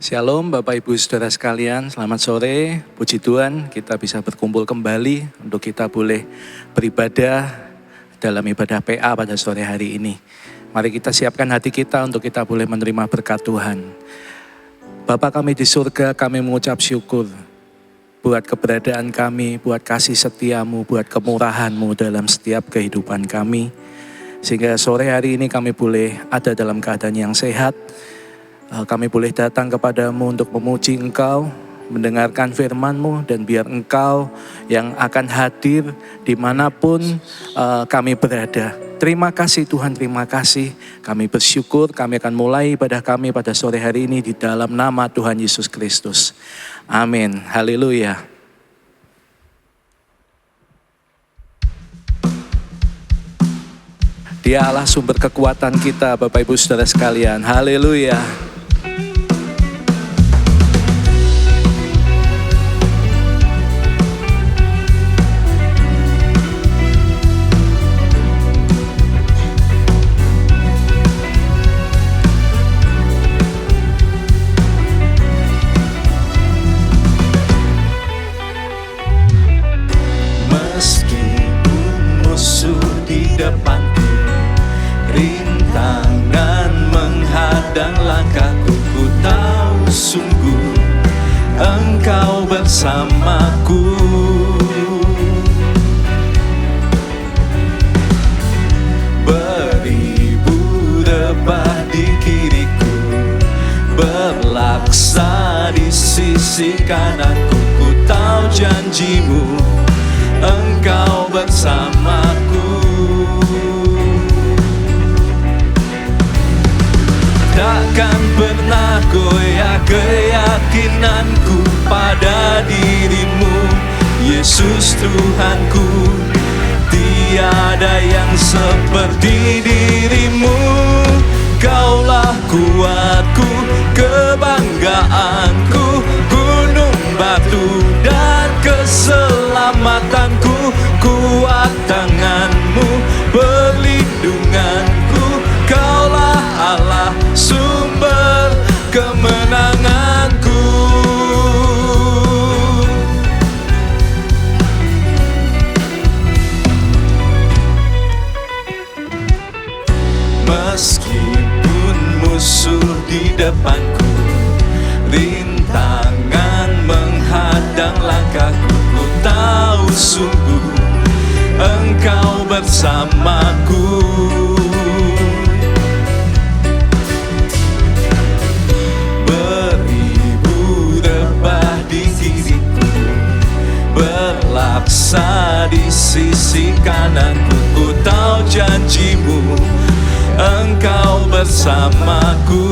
Shalom Bapak Ibu Saudara sekalian, selamat sore. Puji Tuhan kita bisa berkumpul kembali untuk kita boleh beribadah dalam ibadah PA pada sore hari ini. Mari kita siapkan hati kita untuk kita boleh menerima berkat Tuhan. Bapa kami di surga, kami mengucap syukur buat keberadaan kami, buat kasih setiamu, buat kemurahanmu dalam setiap kehidupan kami. Sehingga sore hari ini kami boleh ada dalam keadaan yang sehat. Kami boleh datang kepadamu untuk memuji Engkau, mendengarkan firman-Mu, dan biar Engkau yang akan hadir dimanapun kami berada. Terima kasih Tuhan, terima kasih. Kami bersyukur, kami akan mulai ibadah kami pada sore hari ini di dalam nama Tuhan Yesus Kristus. Amin, haleluya. Dia Allah sumber kekuatan kita, Bapak Ibu Saudara sekalian, haleluya. Engkau bersamaku. Beribu rebah di kiriku, berlaksa di sisi kananku. Ku tahu janjimu, Engkau bersamaku. Takkan pernah goyah keyakinanku pada dirimu, Yesus Tuhanku. Tiada yang seperti dirimu. Kaulah kuatku, kebanggaanku, gunung batu dan keselamatanku. Kuat tanganmu, perlindunganku. Kaulah Allah, sumber kemenanganku. Meskipun musuh di depanku, rintangan menghadang langkahku, ku tahu sungguh Engkau bersamaku. Berlaksa di sisi kananku, ku tahu janjimu, Engkau bersamaku.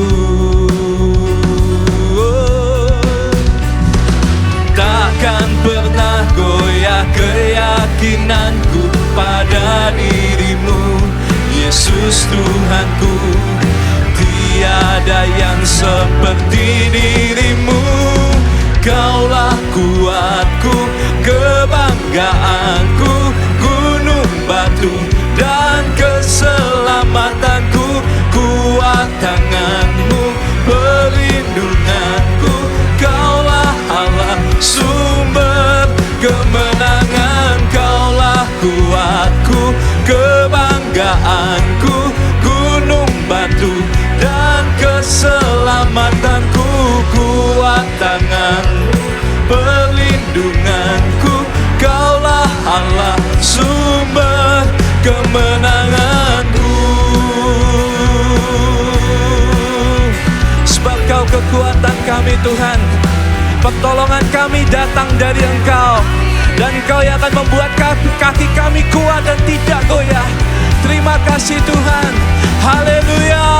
Takkan pernah goyah keyakinanku pada dirimu, Yesus Tuhanku. Tiada yang seperti dirimu. Kaulah kuatku, kebanggaanku, gunung batu dan keselamatanku. Kuat tanganmu, perlindunganku. Kaulah Allah, sumber kemenangan. Kaulah kuatku, kebanggaanku, gunung batu dan keselamatanku. Kuat tangan, perlindunganku. Kaulah Allah, sumber kemenanganku. Sebab Kau kekuatan kami Tuhan, pertolongan kami datang dari Engkau, dan Engkau yang akan membuat kaki kami kuat dan tidak goyah. Terima kasih Tuhan, haleluya.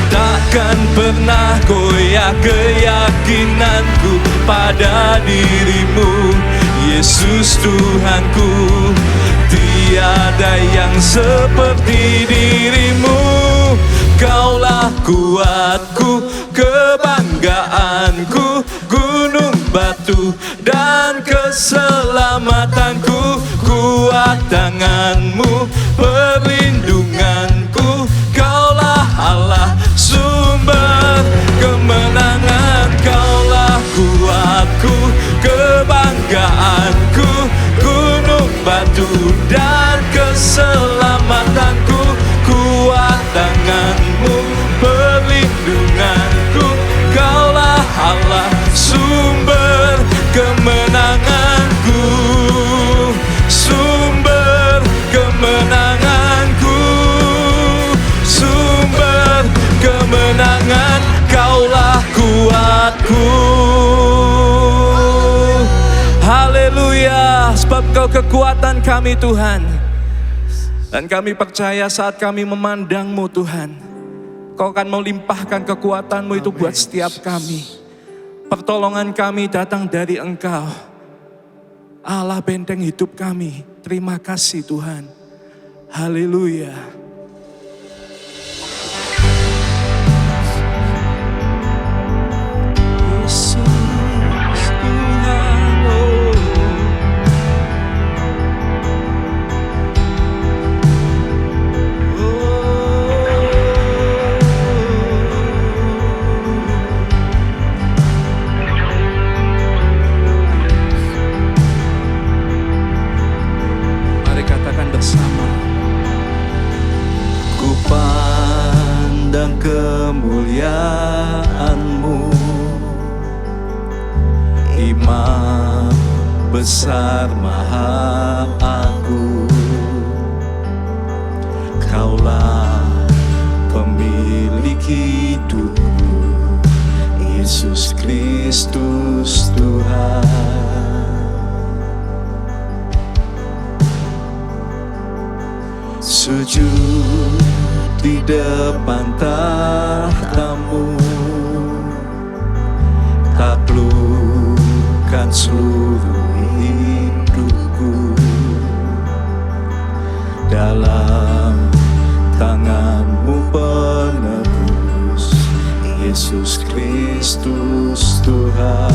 Takkan pernah goyah keyakinanku pada dirimu, Yesus Tuhanku. Tiada yang seperti dirimu. Kaulah kuatku, kebanggaanku, gunung batu dan keselamatanku. Kuat tanganmu, perlindunganku. Kaulah Allah, sumber kemenangan. dugaanku, gunung batu dan keselamatanku. Kuat tanganmu, perlindunganku, Kaulah Allah, sumber kemenanganku, sumber kemenanganku, sumber kemenangan, Kaulah kuatku. Haleluya, sebab Kau kekuatan kami Tuhan. Dan kami percaya saat kami memandang-Mu Tuhan, Kau akan melimpahkan kekuatan-Mu itu buat setiap kami. Pertolongan kami datang dari Engkau, Allah benteng hidup kami. Terima kasih Tuhan. Haleluya. Kemuliaan-Mu, Imam besar Maha Agung. Kaulah pemilik hidupku, Yesus Kristus Tuhan. Sujud di depan tahta-Mu, taklukkan seluruh hidupku. Dalam tangan-Mu penebus, Yesus Kristus Tuhan.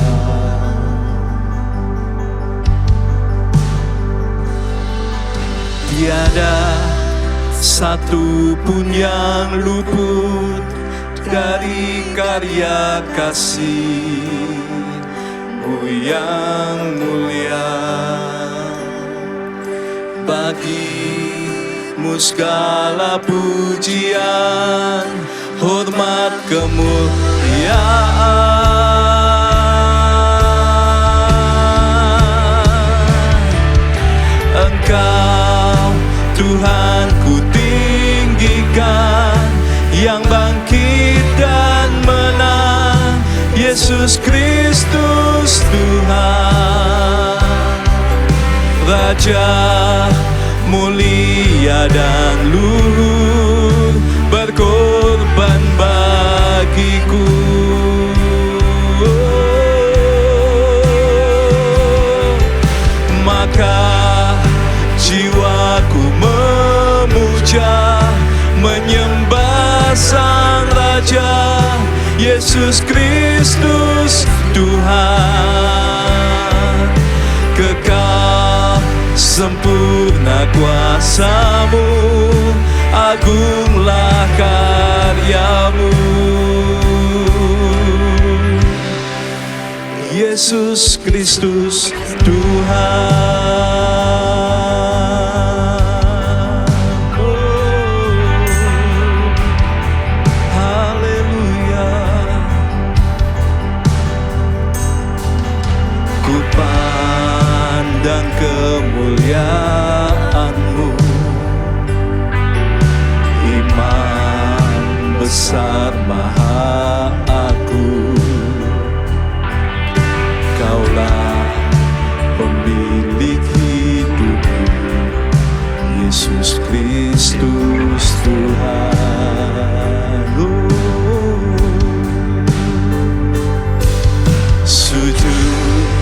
Tiada satu pun yang luput dari karya kasih-Mu yang mulia. Bagi-Mu segala pujian, hormat, kemuliaan. Engkau Tuhan ku tinggikan, yang bangkit dan menang, Yesus Kristus Tuhan. Raja mulia dan luhur, berkorban bagiku. Maka jiwaku memuja, menyembah Sang Raja, Yesus Kristus Tuhan. Kekal sempurna kuasa-Mu, agunglah karya-Mu. Yesus Kristus Tuhan. Dan kemuliaan-Mu, Imam besar Maha Agung. Kaulah pemilik hidupku, Yesus Kristus Tuhan. Sujud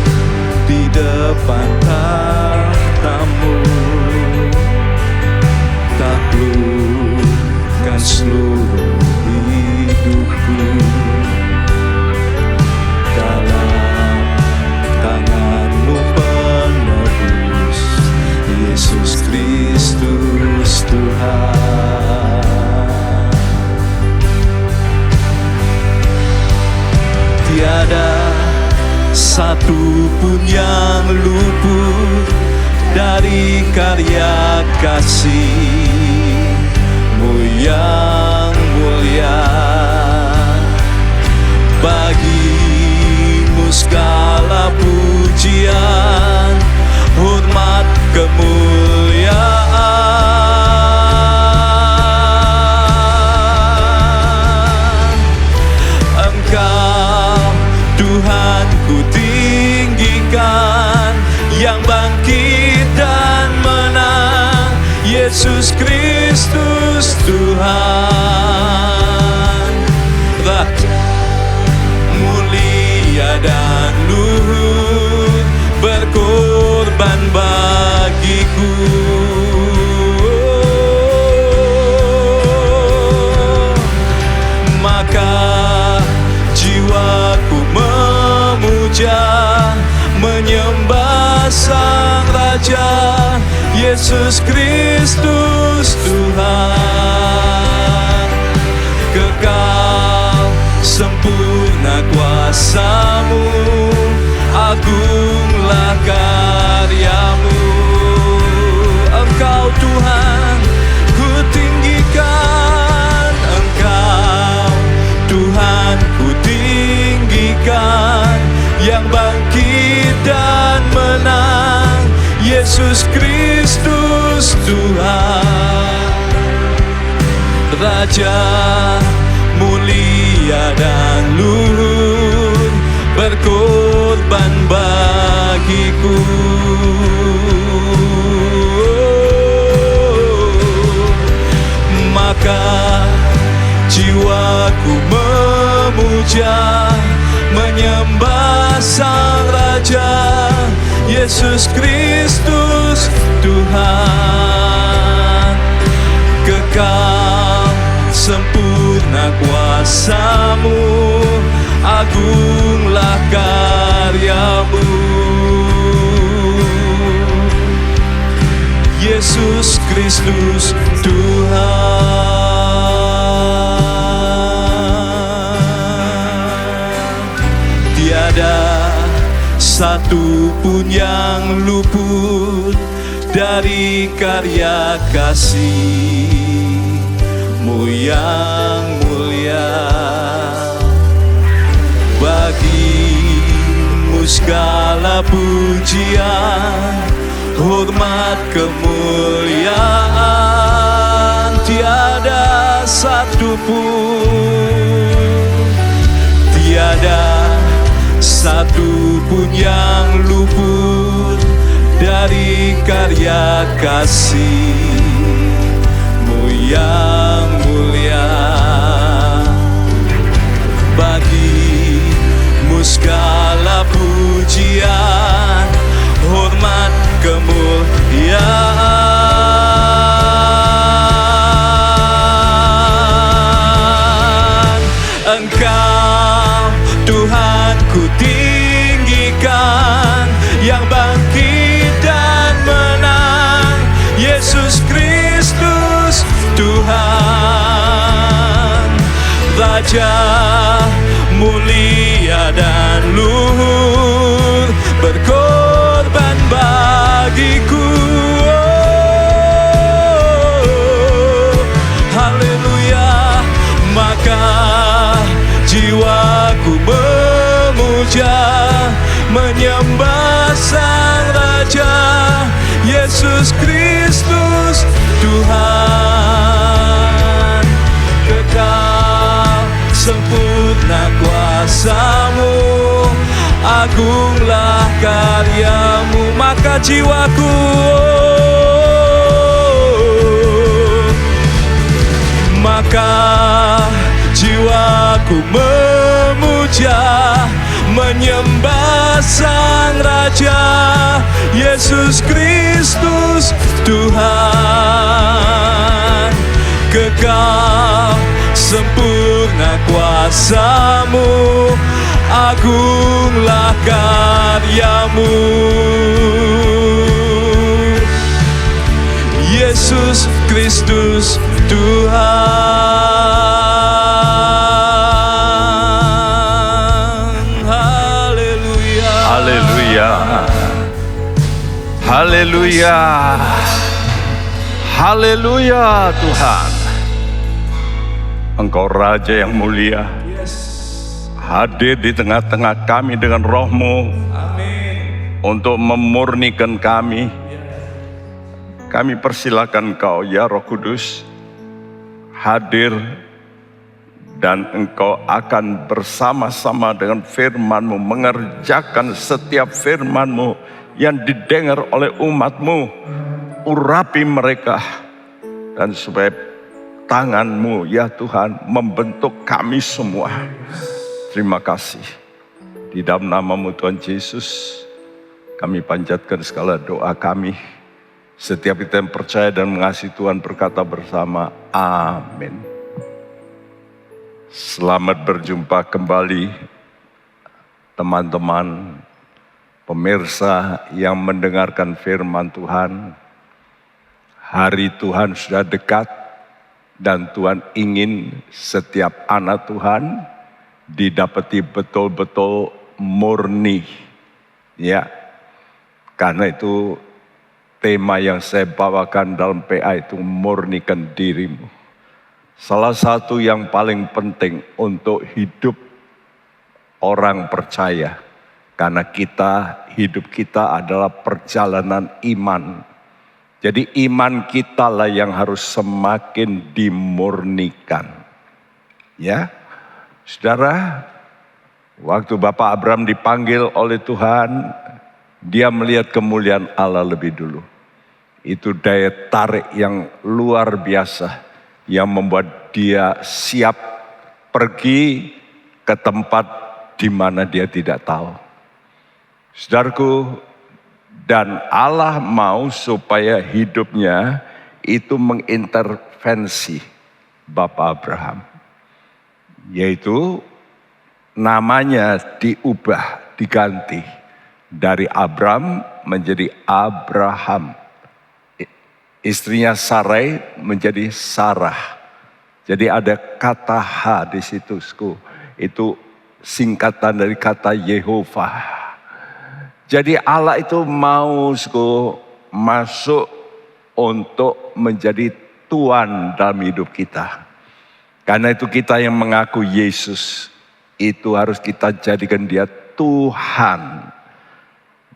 di depan tahta-Mu, taklukkan seluruh hidupku. Dalam tangan-Mu penebus, Yesus Kristus Tuhan. Tiada satu pun yang dari karya kasih-Mu yang mulia. Bagi-Mu segala pujian, hormat, kemuliaan. Engkau Tuhan ku tinggikan, yang bangkit dan menang, Yesus Kristus Tuhan. Raja mulia dan luhur, berkorban bagiku. Maka jiwaku memuja, menyembah Sang Raja, Yesus Kristus Tuhan. Kekal sempurna kuasa-Mu, agunglah karya-Mu. Engkau Tuhan ku tinggikan, Engkau Tuhan ku tinggikan, yang bangkit dan menang, Yesus Kristus Tuhan. Raja mulia dan luhur, berkorban bagiku. Maka jiwaku memuja, menyembah Sang Raja, Yesus Kristus Tuhan. Kekal sempurna kuasa-Mu, agunglah karya-Mu. Yesus Kristus Tuhan. Tiada satu pun yang luput dari karya kasih-Mu yang mulia. Bagi-Mu segala pujian, hormat, kemuliaan. Tiada satu pun, tiada satu pun yang luput dari karya kasih-Mu yang mulia. Bagi-Mu segala pujian, hormat, kemuliaan. Engkau Tuhan ku tinggikan, yang bangkit dan menang, Yesus Kristus Tuhan. Raja mulia dan luhur, berkorban bagiku. Haleluya. Maka jiwaku memuja, menyembah Sang Raja, Yesus Kristus Tuhan. Kekal sempurna kuasa-Mu, agunglah karya-Mu. Maka jiwaku, maka jiwaku memuja, menyembah Sang Raja, Yesus Kristus Tuhan. Kekal sempurna kuasa-Mu, agunglah karya-Mu. Yesus Kristus Tuhan. Haleluya. Haleluya. Haleluya. Haleluya Tuhan. Engkau Raja yang mulia. Hadir di tengah-tengah kami dengan roh-Mu. Untuk memurnikan kami. Kami persilakan Engkau ya Roh Kudus. Hadir. Dan Engkau akan bersama-sama dengan firman-Mu. Mengerjakan setiap firman-Mu yang didengar oleh umat-Mu. Urapi mereka. Dan supaya tangan-Mu ya Tuhan membentuk kami semua. Terima kasih. Di dalam nama-Mu Tuhan Yesus, kami panjatkan segala doa kami. Setiap kita yang percaya dan mengasihi Tuhan berkata bersama, amin. Selamat berjumpa kembali teman-teman pemirsa yang mendengarkan firman Tuhan. Hari Tuhan sudah dekat dan Tuhan ingin setiap anak Tuhan didapati betul-betul murni. Ya, karena itu tema yang saya bawakan dalam PA itu murnikan dirimu. Salah satu yang paling penting untuk hidup orang percaya. Karena hidup kita adalah perjalanan iman. Jadi iman kita lah yang harus semakin dimurnikan. Ya, saudara, waktu Bapak Abraham dipanggil oleh Tuhan, dia melihat kemuliaan Allah lebih dulu. Itu daya tarik yang luar biasa yang membuat dia siap pergi ke tempat di mana dia tidak tahu. Saudaraku, dan Allah mau supaya hidupnya itu mengintervensi Bapak Abraham. Yaitu namanya diubah, diganti. Dari Abram menjadi Abraham. Istrinya Sarai menjadi Sarah. Jadi ada kata H di situ. Itu singkatan dari kata Yehova. Jadi Allah itu mau masuk untuk menjadi Tuhan dalam hidup kita. Karena itu kita yang mengaku Yesus, itu harus kita jadikan dia Tuhan.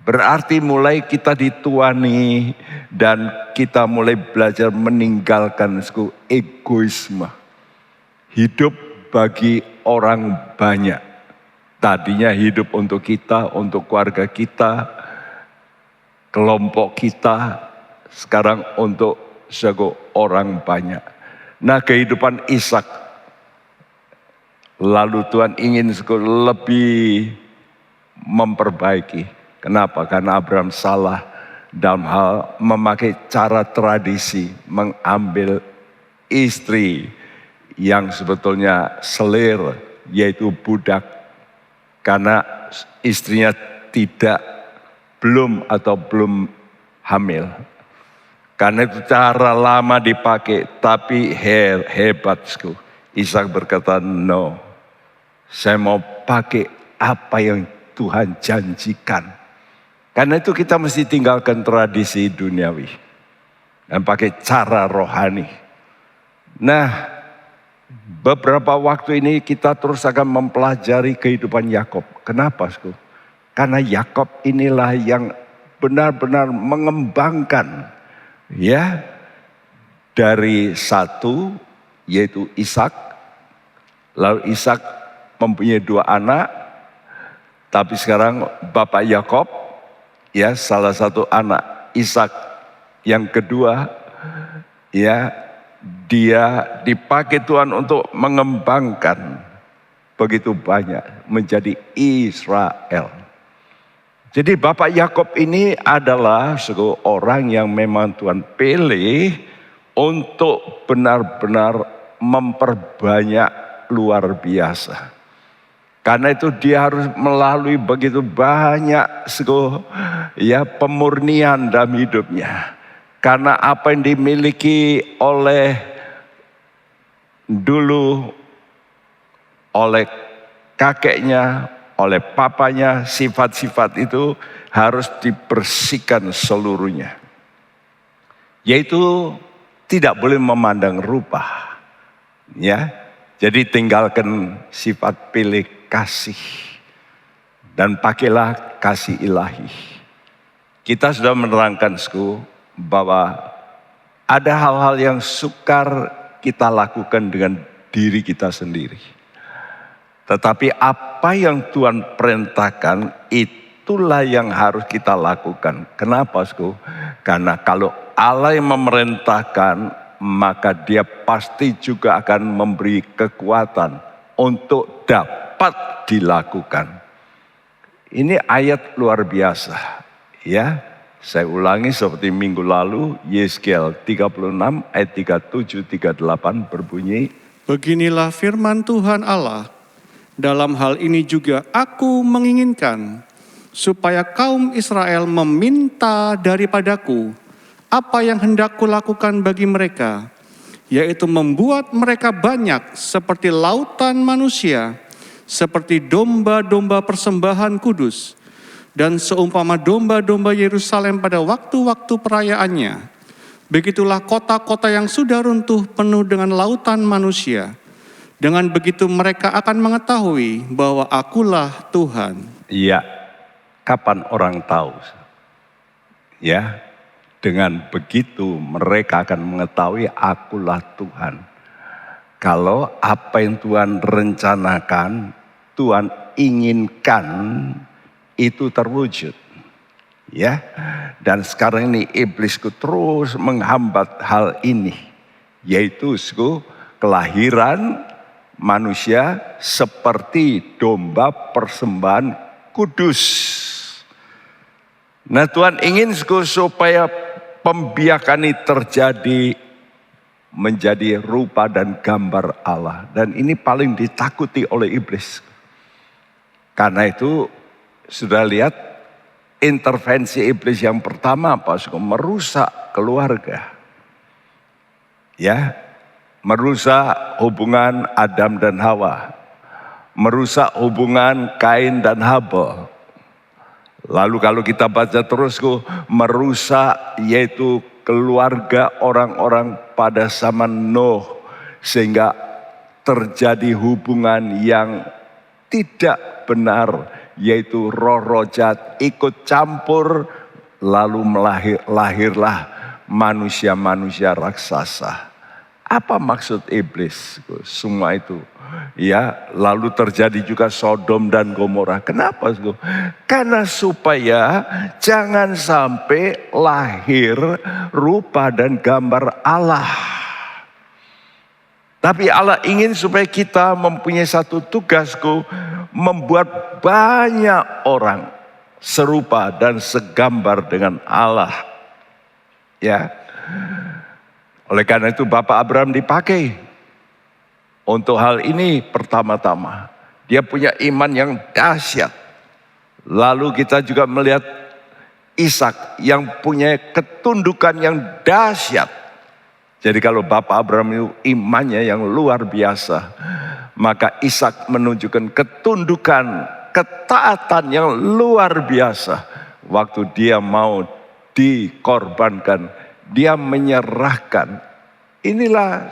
Berarti mulai kita dituani dan kita mulai belajar meninggalkan egoisme. Hidup bagi orang banyak. Tadinya hidup untuk kita, untuk keluarga kita, kelompok kita, sekarang untuk orang banyak. Nah, kehidupan Ishak, lalu Tuhan ingin lebih memperbaiki. Kenapa? Karena Abraham salah dalam hal memakai cara tradisi, mengambil istri yang sebetulnya selir, yaitu budak. Karena istrinya belum hamil. Karena itu cara lama dipakai, tapi hebat. Ishak berkata, no, saya mau pakai apa yang Tuhan janjikan. Karena itu kita mesti tinggalkan tradisi duniawi. Dan pakai cara rohani. Nah, beberapa waktu ini kita terus akan mempelajari kehidupan Yakub. Kenapa? Karena Yakub inilah yang benar-benar mengembangkan ya dari satu yaitu Ishak. Lalu Ishak mempunyai 2 anak. Tapi sekarang Bapak Yakub ya salah satu anak Ishak yang kedua ya dia dipakai Tuhan untuk mengembangkan begitu banyak menjadi Israel. Jadi Bapak Yakub ini adalah seorang yang memang Tuhan pilih untuk benar-benar memperbanyak luar biasa. Karena itu dia harus melalui begitu banyak pemurnian dalam hidupnya. Karena apa yang dimiliki oleh dulu oleh kakeknya, oleh papanya, sifat-sifat itu harus dibersihkan seluruhnya. Yaitu tidak boleh memandang rupa. Ya, jadi tinggalkan sifat pilih kasih dan pakailah kasih ilahi. Kita sudah menerangkan bahwa ada hal-hal yang sukar kita lakukan dengan diri kita sendiri. Tetapi apa yang Tuhan perintahkan itulah yang harus kita lakukan. Kenapa, Karena kalau Allah yang memerintahkan, maka Dia pasti juga akan memberi kekuatan untuk dapat dilakukan. Ini ayat luar biasa. Ya, saya ulangi seperti minggu lalu, Yeskel 36 ayat 37-38 berbunyi, Beginilah firman Tuhan Allah, dalam hal ini juga aku menginginkan supaya kaum Israel meminta daripadaku apa yang hendak kulakukan bagi mereka, yaitu membuat mereka banyak seperti lautan manusia, seperti domba-domba persembahan kudus, dan seumpama domba-domba Yerusalem pada waktu-waktu perayaannya. Begitulah kota-kota yang sudah runtuh penuh dengan lautan manusia. Dengan begitu mereka akan mengetahui bahwa akulah Tuhan. Iya, kapan orang tahu? Ya, dengan begitu mereka akan mengetahui akulah Tuhan. Kalau apa yang Tuhan rencanakan, Tuhan inginkan, itu terwujud. Ya, dan sekarang ini iblisku terus menghambat hal ini, yaitu kelahiran manusia seperti domba persembahan kudus. Nah, Tuhan ingin supaya pembiakan ini terjadi menjadi rupa dan gambar Allah, dan ini paling ditakuti oleh iblis. Karena itu sudah lihat intervensi iblis yang pertama apa? Merusak keluarga. Ya, merusak hubungan Adam dan Hawa. Merusak hubungan Kain dan Habel. Lalu kalau kita baca terus, merusak yaitu keluarga orang-orang pada zaman Nuh. Sehingga terjadi hubungan yang tidak benar, yaitu roh-roh jahat ikut campur, lalu lahirlah manusia-manusia raksasa. Apa maksud iblis? Semua itu. Ya, lalu terjadi juga Sodom dan Gomora. Kenapa? Karena supaya jangan sampai lahir rupa dan gambar Allah. Tapi Allah ingin supaya kita mempunyai satu tugasku, membuat banyak orang serupa dan segambar dengan Allah. Ya. Oleh karena itu Bapak Abraham dipakai untuk hal ini pertama-tama. Dia punya iman yang dahsyat. Lalu kita juga melihat Ishak yang punya ketundukan yang dahsyat. Jadi kalau Bapak Abraham itu imannya yang luar biasa, maka Ishak menunjukkan ketundukan, ketaatan yang luar biasa. Waktu dia mau dikorbankan, dia menyerahkan. Inilah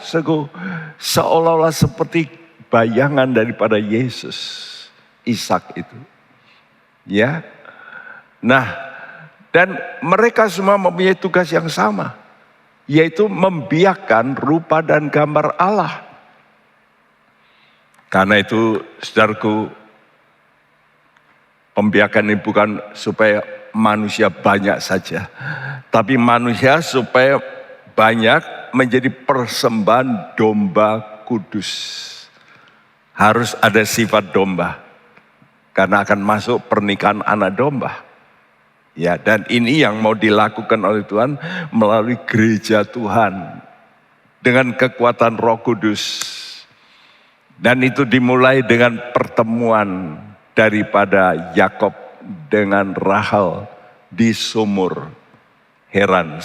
seolah-olah seperti bayangan daripada Yesus, Ishak itu. Ya. Nah, dan mereka semua mempunyai tugas yang sama, yaitu membiakkan rupa dan gambar Allah. Karena itu, saudaraku, pembiakan ini bukan supaya manusia banyak saja, tapi manusia supaya banyak menjadi persembahan domba kudus. Harus ada sifat domba, karena akan masuk pernikahan anak domba. Ya, dan ini yang mau dilakukan oleh Tuhan melalui gereja Tuhan dengan kekuatan Roh Kudus. Dan itu dimulai dengan pertemuan daripada Yakob dengan Rahel di sumur. Heran,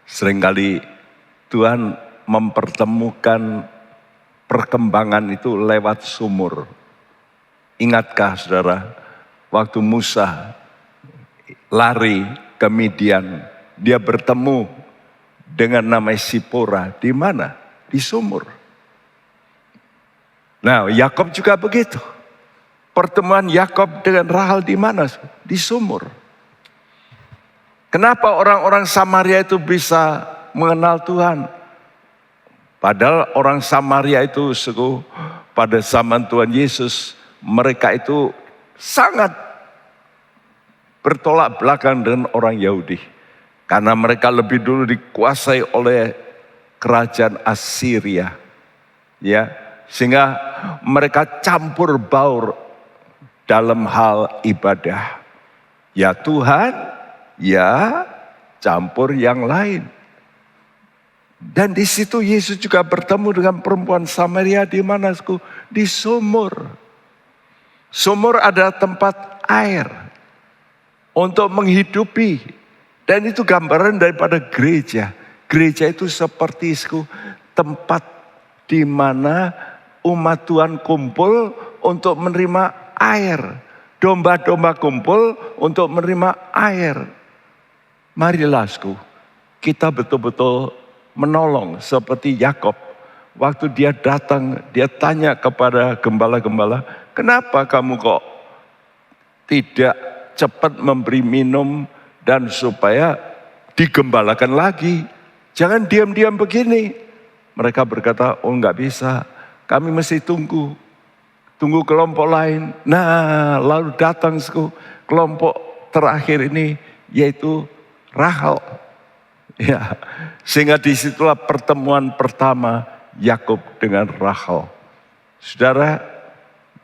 seringkali Tuhan mempertemukan perkembangan itu lewat sumur. Ingatkah saudara, waktu Musa lari ke Midian, dia bertemu dengan namanya Sipora. Di mana? Di sumur. Nah, Yakob juga begitu. Pertemuan Yakob dengan Rahel di mana? Di sumur. Kenapa orang-orang Samaria itu bisa mengenal Tuhan? Padahal orang Samaria itu pada zaman Tuhan Yesus, mereka itu sangat bertolak belakang dengan orang Yahudi. Karena mereka lebih dulu dikuasai oleh kerajaan Assyria. Ya, sehingga mereka campur baur dalam hal ibadah. Ya Tuhan, ya campur yang lain. Dan di situ Yesus juga bertemu dengan perempuan Samaria di mana? Di sumur. Sumur adalah tempat air untuk menghidupi. Dan itu gambaran daripada gereja. Gereja itu seperti tempat di mana umat Tuhan kumpul untuk menerima air. Domba-domba kumpul untuk menerima air. Marilah kita betul-betul menolong seperti Yakob. Waktu dia datang, dia tanya kepada gembala-gembala, kenapa kamu kok tidak cepat memberi minum dan supaya digembalakan lagi? Jangan diam-diam begini. Mereka berkata, oh enggak bisa, kami mesti tunggu kelompok lain. Nah, lalu datang kelompok terakhir ini, yaitu Rahel. Ya, sehingga disitulah pertemuan pertama Yakub dengan Rahel. Saudara,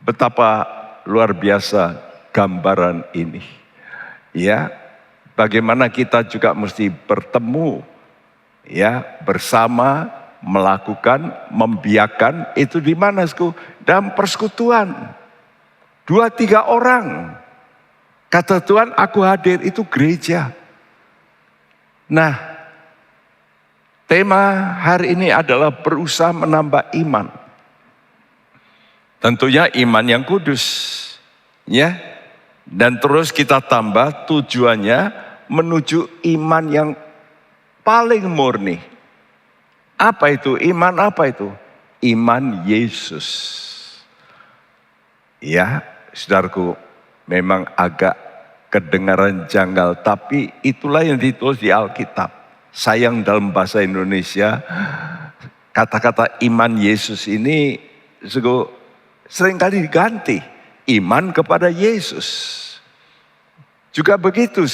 betapa luar biasa gambaran ini. Ya, bagaimana kita juga mesti bertemu, ya, bersama, melakukan, membiarkan itu di mana? Dalam persekutuan. 2-3 orang. Kata Tuhan, aku hadir, itu gereja. Nah, tema hari ini adalah berusaha menambah iman. Tentunya iman yang kudus. Ya. Dan terus kita tambah tujuannya menuju iman yang paling murni. Apa itu? Iman apa itu? Iman Yesus. Ya, saudaraku, memang agak kedengaran janggal, tapi itulah yang ditulis di Alkitab. Sayang dalam bahasa Indonesia, kata-kata iman Yesus ini seringkali diganti. Iman kepada Yesus. Juga begitu,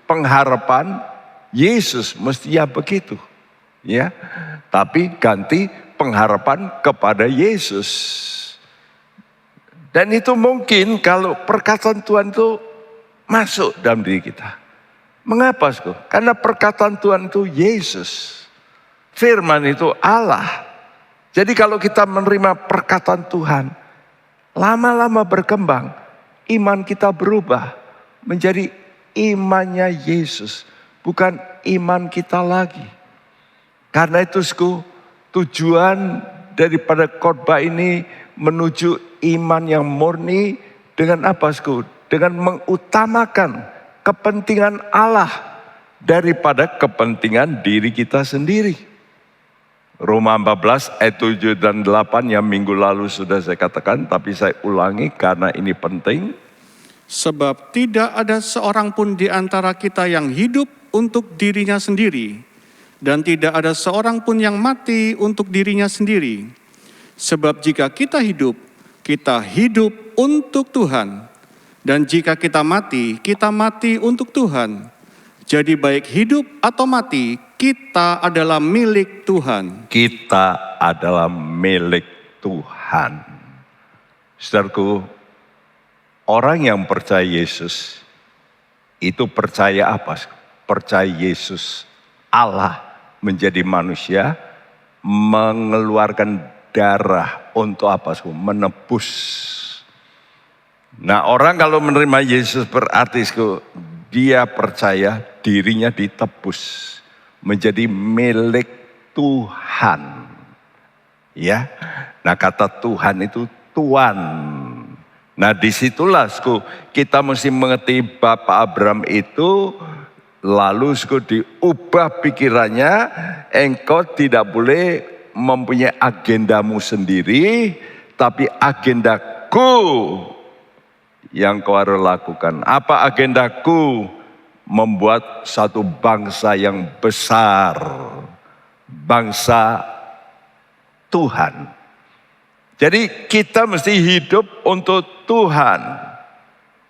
pengharapan Yesus mestinya begitu. Ya, tapi ganti pengharapan kepada Yesus. Dan itu mungkin kalau perkataan Tuhan itu masuk dalam diri kita. Mengapa? Karena perkataan Tuhan itu Yesus. Firman itu Allah. Jadi kalau kita menerima perkataan Tuhan, lama-lama berkembang, iman kita berubah menjadi imannya Yesus, bukan iman kita lagi. Karena itu tujuan daripada khotbah ini menuju iman yang murni dengan apa? Dengan mengutamakan kepentingan Allah daripada kepentingan diri kita sendiri. Roma 14 ayat 7 dan 8 yang minggu lalu sudah saya katakan, tapi saya ulangi karena ini penting. Sebab tidak ada seorang pun di antara kita yang hidup untuk dirinya sendiri, dan tidak ada seorang pun yang mati untuk dirinya sendiri. Sebab jika kita hidup untuk Tuhan. Dan jika kita mati untuk Tuhan. Jadi baik hidup atau mati, kita adalah milik Tuhan. Kita adalah milik Tuhan. Saudaraku, orang yang percaya Yesus, itu percaya apa? Percaya Yesus, Allah menjadi manusia, mengeluarkan darah untuk apa? Menebus. Nah, orang kalau menerima Yesus berarti dia percaya dirinya ditebus menjadi milik Tuhan. Ya. Nah, kata Tuhan itu Tuan. Nah disitulah kita mesti mengerti Bapak Abraham itu, lalu diubah pikirannya, engkau tidak boleh mempunyai agendamu sendiri, tapi agendaku yang kau harus lakukan. Apa agendaku? Membuat satu bangsa yang besar, bangsa Tuhan. Jadi kita mesti hidup untuk Tuhan.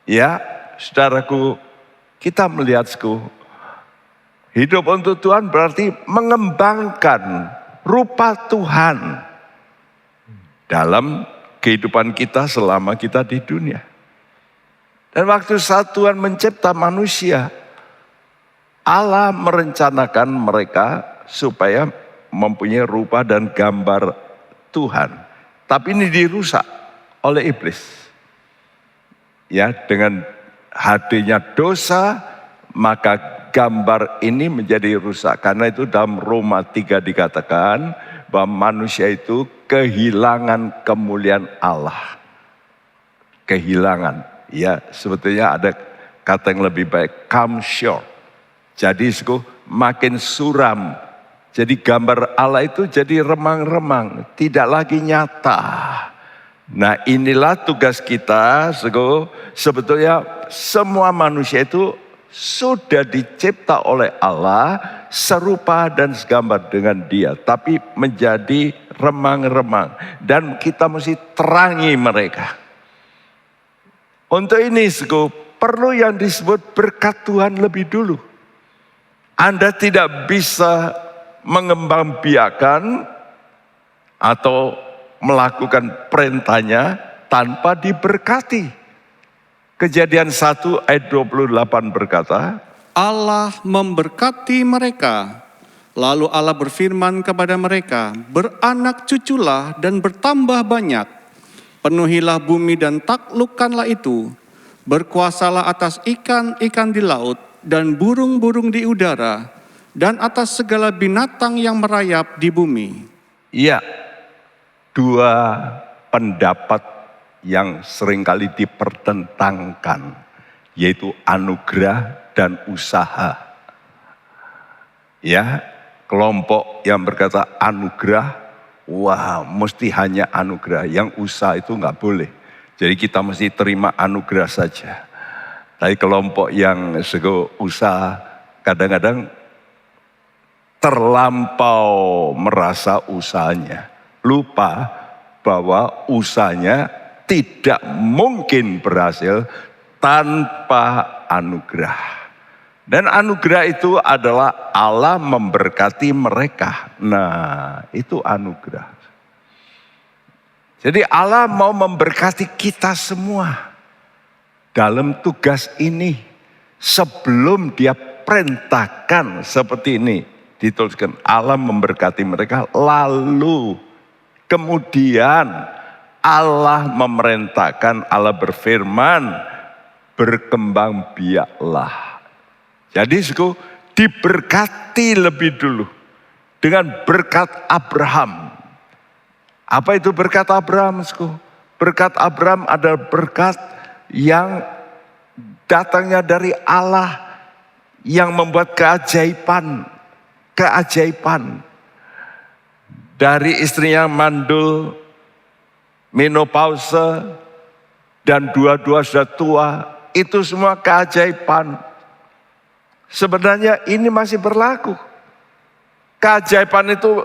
Ya, saudaraku, kita melihat hidup untuk Tuhan berarti mengembangkan rupa Tuhan dalam kehidupan kita selama kita di dunia. Dan waktu saat Tuhan mencipta manusia, Allah merencanakan mereka supaya mempunyai rupa dan gambar Tuhan. Tapi ini dirusak oleh iblis. Ya, dengan hadirnya dosa, maka gambar ini menjadi rusak. Karena itu dalam Roma 3 dikatakan bahwa manusia itu kehilangan kemuliaan Allah. Kehilangan. Ya, sebetulnya ada kata yang lebih baik, come short. Jadi makin suram. Jadi gambar Allah itu jadi remang-remang, tidak lagi nyata. Nah inilah tugas kita, sebetulnya semua manusia itu sudah dicipta oleh Allah serupa dan segambar dengan Dia, tapi menjadi remang-remang dan kita mesti terangi mereka. Untuk ini perlu yang disebut berkat Tuhan lebih dulu. Anda tidak bisa mengembangbiakan atau melakukan perintahnya tanpa diberkati. Kejadian 1 ayat 28 berkata, Allah memberkati mereka. Lalu Allah berfirman kepada mereka, beranak cuculah dan bertambah banyak. Penuhilah bumi dan taklukkanlah itu. Berkuasalah atas ikan-ikan di laut dan burung-burung di udara, dan atas segala binatang yang merayap di bumi. Iya, dua pendapat yang seringkali dipertentangkan, yaitu anugerah dan usaha. Ya, kelompok yang berkata anugerah, wah mesti hanya anugerah, yang usaha itu nggak boleh. Jadi kita mesti terima anugerah saja. Tapi kelompok yang usaha kadang-kadang terlampau merasa usahanya, lupa bahwa usahanya tidak mungkin berhasil tanpa anugerah. Dan anugerah itu adalah Allah memberkati mereka. Nah, itu anugerah. Jadi Allah mau memberkati kita semua dalam tugas ini. Sebelum Dia perintahkan seperti ini, dituliskan Allah memberkati mereka, lalu kemudian Allah memerintahkan, Allah berfirman, berkembang biaklah. Jadi diberkati lebih dulu dengan berkat Abraham. Apa itu berkat Abraham? Berkat Abraham adalah berkat yang datangnya dari Allah yang membuat keajaiban. Dari istrinya mandul, menopause, dan dua-dua sudah tua, itu semua keajaiban. Sebenarnya ini masih berlaku. Keajaiban itu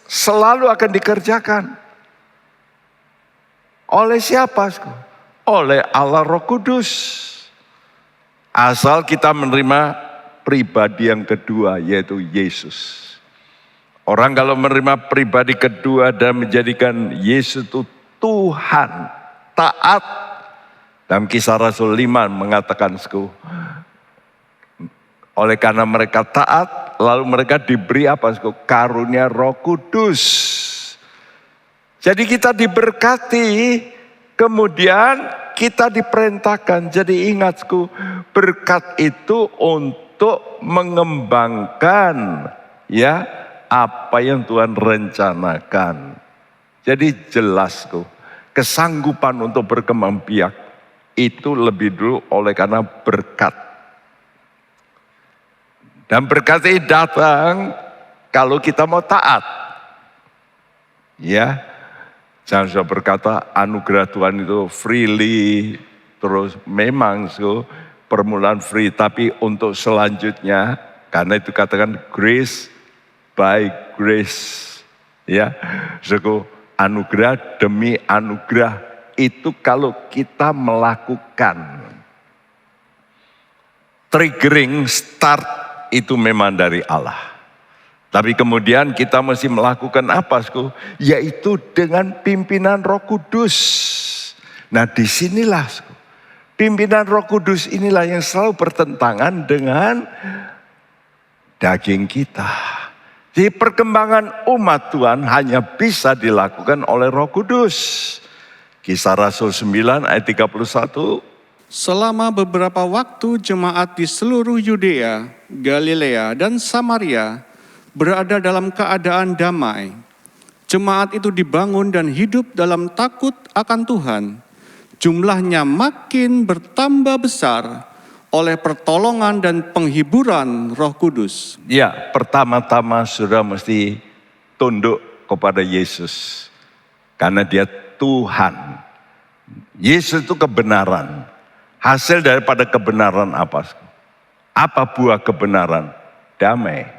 selalu akan dikerjakan. Oleh siapa? Oleh Allah Roh Kudus. Asal kita menerima pribadi yang kedua, yaitu Yesus. Orang kalau menerima pribadi kedua dan menjadikan Yesus itu Tuhan, taat. Dalam Kisah Rasul 5 mengatakan, oleh karena mereka taat, lalu mereka diberi apa? Karunia Roh Kudus. Jadi kita diberkati, kemudian kita diperintahkan. Jadi ingat, berkat itu untuk mengembangkan ya apa yang Tuhan rencanakan. Jadi jelas, kesanggupan untuk berkembang biak itu lebih dulu oleh karena berkat. Dan berkat ini datang kalau kita mau taat. Ya, jangan sudah berkata anugerah Tuhan itu freely, terus memang permulaan free, tapi untuk selanjutnya, karena itu katakan grace by grace, ya, anugerah demi anugerah itu kalau kita melakukan. Triggering start itu memang dari Allah. Tapi kemudian kita mesti melakukan apa? Yaitu dengan pimpinan Roh Kudus. Nah disinilah pimpinan Roh Kudus inilah yang selalu bertentangan dengan daging kita. Jadi perkembangan umat Tuhan hanya bisa dilakukan oleh Roh Kudus. Kisah Rasul 9 ayat 31. Selama beberapa waktu jemaat di seluruh Yudea, Galilea, dan Samaria berada dalam keadaan damai. Jemaat itu dibangun dan hidup dalam takut akan Tuhan. Jumlahnya makin bertambah besar oleh pertolongan dan penghiburan Roh Kudus. Ya, pertama-tama sudah mesti tunduk kepada Yesus. Karena dia Tuhan. Yesus itu kebenaran. Hasil daripada kebenaran apa? Apa buah kebenaran? Damai.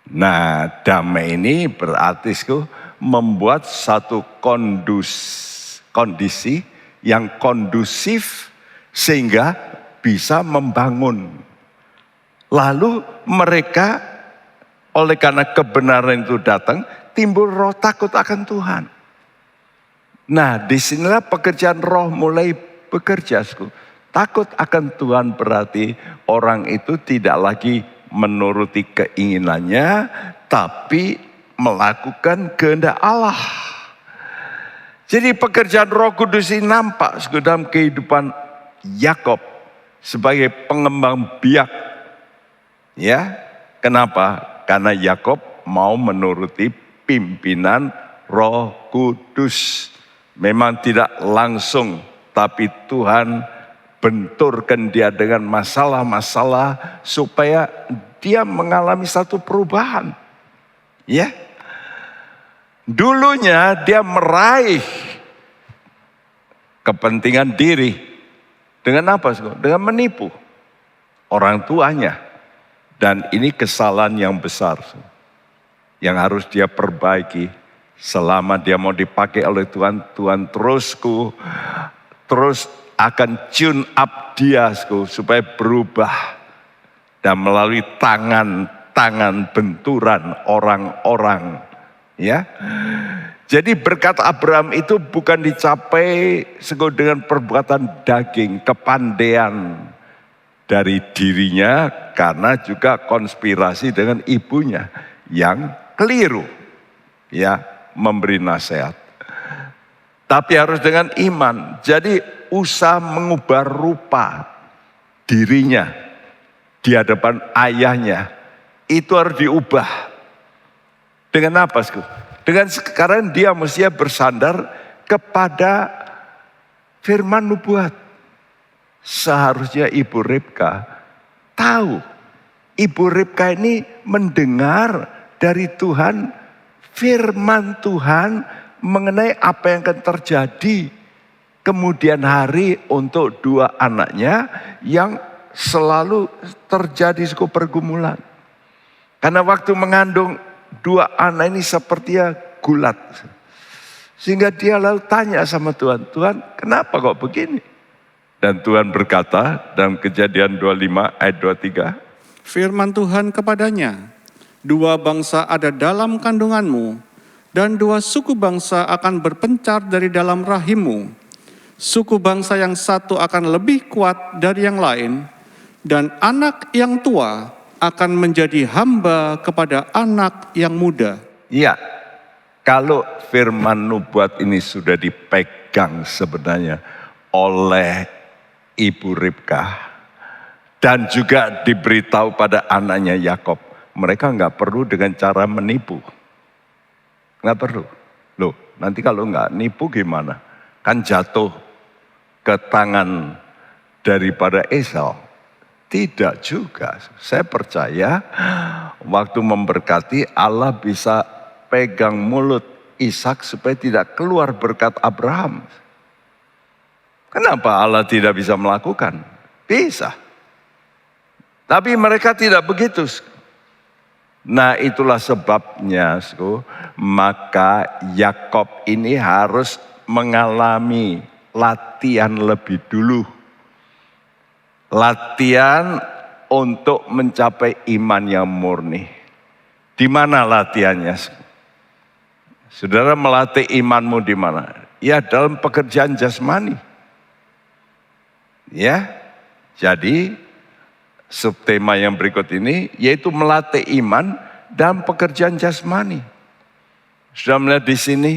Nah, damai ini berarti membuat satu kondisi yang kondusif sehingga bisa membangun. Lalu mereka oleh karena kebenaran itu datang, timbul roh takut akan Tuhan. Nah, disinilah pekerjaan roh mulai bekerja. Takut akan Tuhan berarti orang itu tidak lagi menuruti keinginannya, tapi melakukan kehendak Allah. Jadi pekerjaan Roh Kudus ini nampak dalam kehidupan Yakob sebagai pengembang biak. Ya, kenapa? Karena Yakob mau menuruti pimpinan Roh Kudus. Memang tidak langsung, tapi Tuhan benturkan dia dengan masalah-masalah supaya dia mengalami satu perubahan. Ya. Dulunya dia meraih kepentingan diri. Dengan apa? Dengan menipu orang tuanya. Dan ini kesalahan yang besar. Yang harus dia perbaiki. Selama dia mau dipakai oleh Tuhan, Tuhan terus akan tune up dia supaya berubah. Dan melalui tangan benturan orang-orang. Ya, jadi berkat Abraham itu bukan dicapai dengan perbuatan daging, kepandaian dari dirinya, karena juga konspirasi dengan ibunya yang keliru, ya, memberi nasihat. Tapi harus dengan iman. Jadi usaha mengubah rupa dirinya di hadapan ayahnya itu harus diubah. Dengan apa? Dengan sekarang dia mestinya bersandar kepada firman nubuat. Seharusnya Ibu Ribka tahu. Ibu Ribka ini mendengar dari Tuhan, firman Tuhan mengenai apa yang akan terjadi kemudian hari untuk dua anaknya yang selalu terjadi pergumulan. Karena waktu mengandung dua anak ini sepertinya gulat. Sehingga dia lalu tanya sama Tuhan, Tuhan kenapa kok begini? Dan Tuhan berkata dalam Kejadian 25 ayat 23. Firman Tuhan kepadanya, dua bangsa ada dalam kandunganmu, dan dua suku bangsa akan berpencar dari dalam rahimmu. Suku bangsa yang satu akan lebih kuat dari yang lain, dan anak yang tua akan menjadi hamba kepada anak yang muda. Iya, kalau firman nubuat ini sudah dipegang sebenarnya oleh Ibu Ribka dan juga diberitahu pada anaknya Yakob, mereka nggak perlu dengan cara menipu, nggak perlu. Loh, nanti kalau nggak nipu gimana? kan jatuh ke tangan daripada Esau? Tidak juga. Saya percaya waktu memberkati Allah bisa pegang mulut Ishak supaya tidak keluar berkat Abraham. Kenapa Allah tidak bisa melakukan? Bisa. Tapi mereka tidak begitu. Nah itulah sebabnya maka Yakob ini harus mengalami latihan lebih dulu. Latihan untuk mencapai iman yang murni. Di mana latihannya? Saudara melatih imanmu di mana? Ya dalam pekerjaan jasmani. Ya, jadi subtema yang berikut ini yaitu melatih iman dan pekerjaan jasmani. Sudah melihat di sini,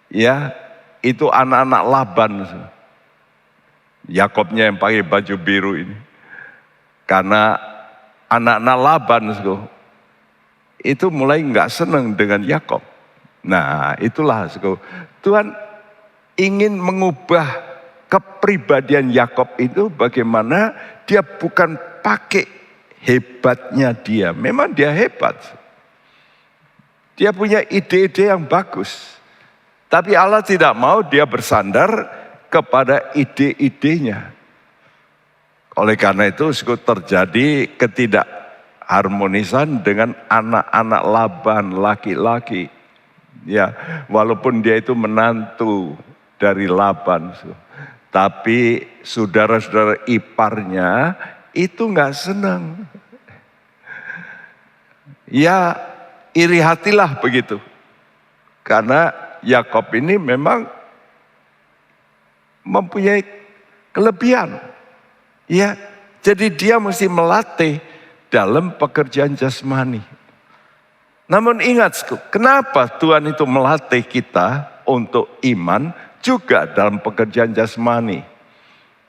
ya itu anak-anak Laban. Yakobnya yang pakai baju biru ini. Karena anak-anak Laban itu mulai nggak senang dengan Yakob. Nah itulah Tuhan ingin mengubah kepribadian Yakob itu bagaimana dia bukan pakai hebatnya dia. Memang dia hebat. Dia punya ide-ide yang bagus. Tapi Allah tidak mau dia bersandar kepada ide-idenya. Oleh karena itu terjadi ketidakharmonisan dengan anak-anak Laban laki-laki. Ya, walaupun dia itu menantu dari Laban. Tapi saudara-saudara iparnya itu nggak senang. Ya iri hatilah begitu. Karena Yakob ini memang mempunyai kelebihan. Ya, jadi dia mesti melatih dalam pekerjaan jasmani. Namun ingat, kenapa Tuhan itu melatih kita untuk iman juga dalam pekerjaan jasmani?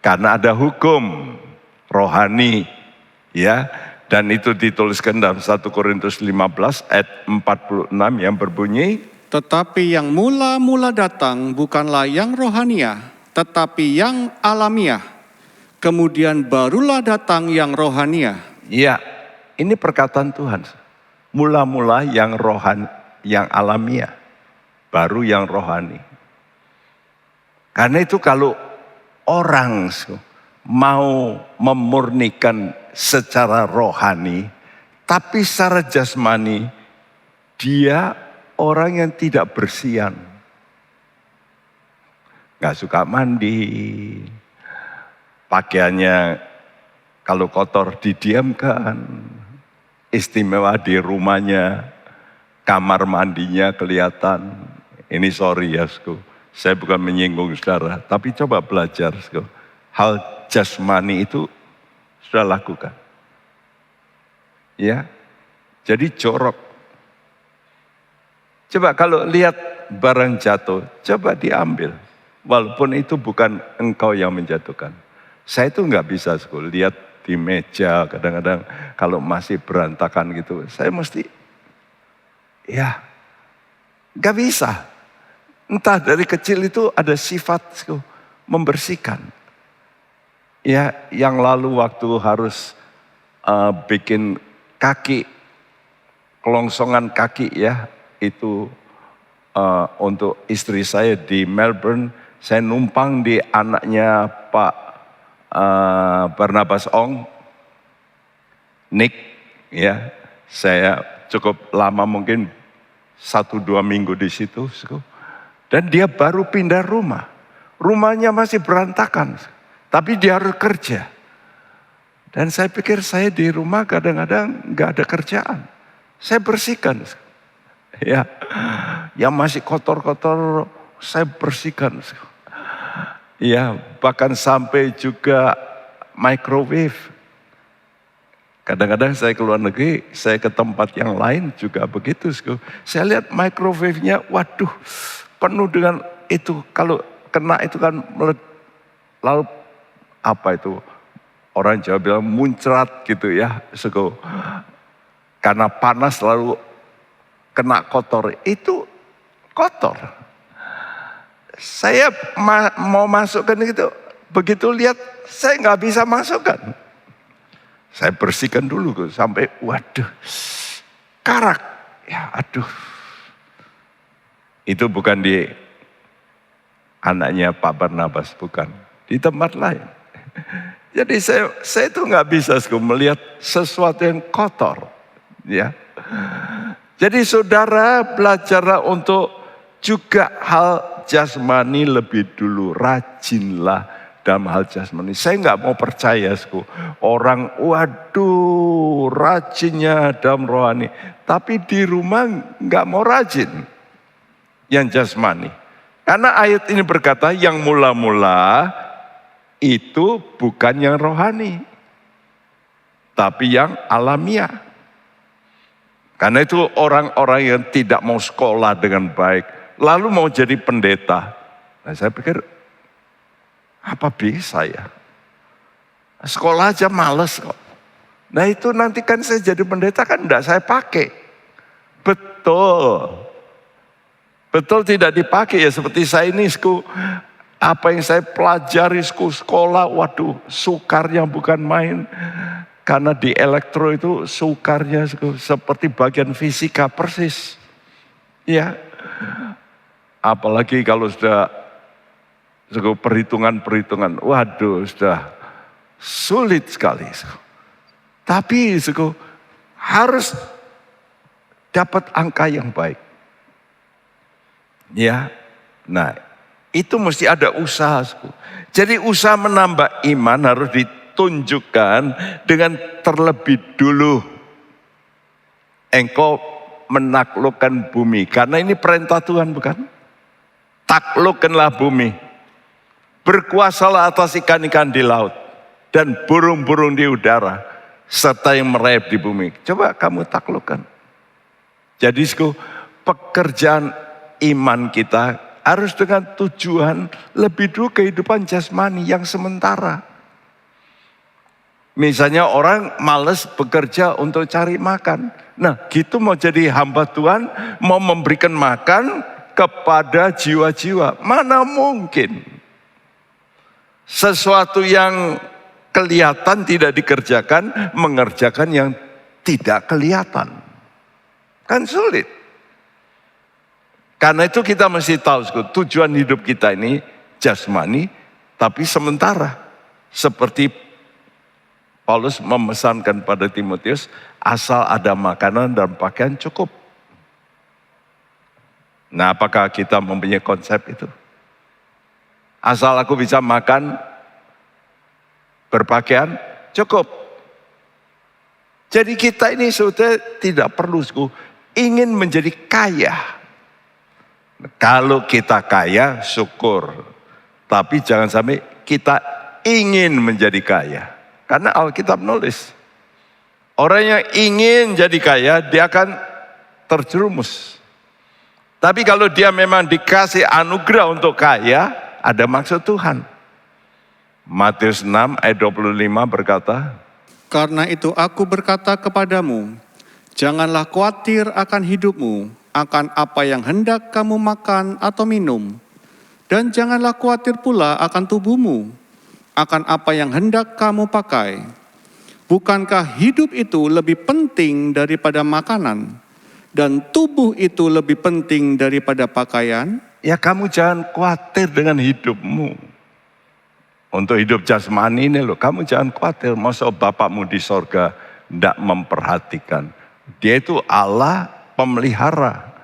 Karena ada hukum rohani, ya. Dan itu dituliskan dalam 1 Korintus 15 ayat 46 yang berbunyi, Tetapi yang mula-mula datang bukanlah yang rohaniah, tetapi yang alamiah. Kemudian barulah datang yang rohaniah. ya, ini perkataan Tuhan. Mula-mula yang rohani, yang alamiah, baru yang rohani. Karena itu kalau orang mau memurnikan secara rohani, tapi secara jasmani, dia orang yang tidak bersihan. Gak suka mandi, pakaiannya kalau kotor didiamkan, istimewa di rumahnya, kamar mandinya kelihatan. Ini sorry ya, saya bukan menyinggung saudara, tapi coba belajar. Hal jasmani itu sudah lakukan. Ya, jadi jorok. Coba kalau lihat barang jatuh, coba diambil. Walaupun itu bukan engkau yang menjatuhkan. Saya itu nggak bisa lihat di meja kadang-kadang kalau masih berantakan gitu. Saya mesti, ya nggak bisa. Entah dari kecil itu ada sifat membersihkan. Ya, yang lalu waktu harus bikin kaki, kelongsongan kaki ya, itu untuk istri saya di Melbourne, saya numpang di anaknya Pak Barnabas Ong, Nick, ya, saya cukup lama mungkin 1-2 minggu di situ, dan dia baru pindah rumah, rumahnya masih berantakan, tapi dia harus kerja, dan saya pikir saya di rumah kadang-kadang nggak ada kerjaan, saya bersihkan, ya, yang masih kotor-kotor saya bersihkan. Ya, bahkan sampai juga microwave. Kadang-kadang saya ke luar negeri, saya ke tempat yang lain juga begitu. Saya lihat microwave-nya, waduh, penuh dengan itu. Kalau kena itu kan, lalu apa itu? Orang Jawa bilang muncrat gitu ya. Karena panas lalu kena kotor, itu kotor. saya mau masukkan itu, begitu lihat saya nggak bisa masukkan. Saya bersihkan dulu sampai waduh, karak. Ya aduh. Itu bukan di anaknya Pak Barnabas, bukan. Di tempat lain. Jadi saya itu nggak bisa melihat sesuatu yang kotor. Ya. Jadi saudara belajarlah untuk juga hal jasmani lebih dulu. Rajinlah dalam hal jasmani. Saya nggak mau percaya orang waduh rajinnya dalam rohani. Tapi di rumah nggak mau rajin. Yang jasmani. Karena ayat ini berkata yang mula-mula itu bukan yang rohani. Tapi yang alamiah. Karena itu orang-orang yang tidak mau sekolah dengan baik. Lalu mau jadi pendeta. Nah saya pikir apa bisa ya? Sekolah aja males kok. Nah itu nanti kan saya jadi pendeta kan enggak saya pakai. Betul. Betul tidak dipakai ya seperti saya ini apa yang saya pelajari sekolah, waduh sukarnya bukan main. Karena di elektro itu sukarnya seperti bagian fisika persis. Ya, apalagi kalau sudah perhitungan-perhitungan, waduh sudah sulit sekali. Tapi harus dapat angka yang baik. Ya, nah itu mesti ada usaha. Jadi usaha menambah iman harus ditunjukkan dengan terlebih dulu. Engkau menaklukkan bumi. Karena ini perintah Tuhan bukan? Taklukkanlah bumi. Berkuasalah atas ikan-ikan di laut. Dan burung-burung di udara. Serta yang merayap di bumi. Coba kamu taklukkan. Jadi pekerjaan iman kita harus dengan tujuan lebih dulu kehidupan jasmani yang sementara. Misalnya orang malas bekerja untuk cari makan. Nah gitu mau jadi hamba Tuhan, mau memberikan makan kepada jiwa-jiwa. Mana mungkin. Sesuatu yang kelihatan tidak dikerjakan, mengerjakan yang tidak kelihatan. Kan sulit. Karena itu kita mesti tahu tujuan hidup kita ini jasmani tapi sementara. Seperti Paulus memesankan pada Timotius, asal ada makanan dan pakaian cukup. Nah apakah kita mempunyai konsep itu? Asal aku bisa makan, berpakaian, cukup. Jadi kita ini sudah tidak perlu ingin menjadi kaya. Kalau kita kaya, syukur. Tapi jangan sampai kita ingin menjadi kaya. Karena Alkitab nulis. Orang yang ingin jadi kaya, dia akan terjerumus. Tapi kalau dia memang dikasih anugerah untuk kaya, ada maksud Tuhan. Matius 6 ayat 25 berkata, Karena itu aku berkata kepadamu, janganlah khawatir akan hidupmu, akan apa yang hendak kamu makan atau minum. Dan janganlah khawatir pula akan tubuhmu, akan apa yang hendak kamu pakai. Bukankah hidup itu lebih penting daripada makanan, dan tubuh itu lebih penting daripada pakaian? Ya kamu jangan khawatir dengan hidupmu. Untuk hidup jasmani ini loh, kamu jangan khawatir. Masa Bapakmu di sorga tidak memperhatikan. Dia itu Allah pemelihara.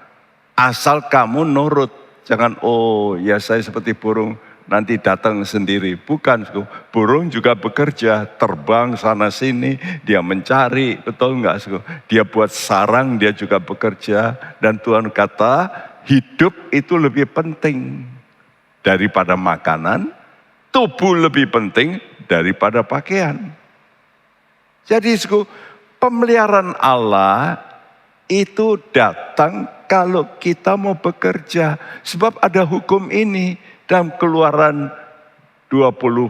Asal kamu nurut. Jangan, oh ya saya seperti burung nanti datang sendiri. Bukan, burung juga bekerja. Terbang sana sini, dia mencari. Betul enggak? Dia buat sarang, dia juga bekerja. Dan Tuhan kata, hidup itu lebih penting daripada makanan. Tubuh lebih penting daripada pakaian. Jadi pemeliharaan Allah itu datang kalau kita mau bekerja. Sebab ada hukum ini dalam Keluaran 20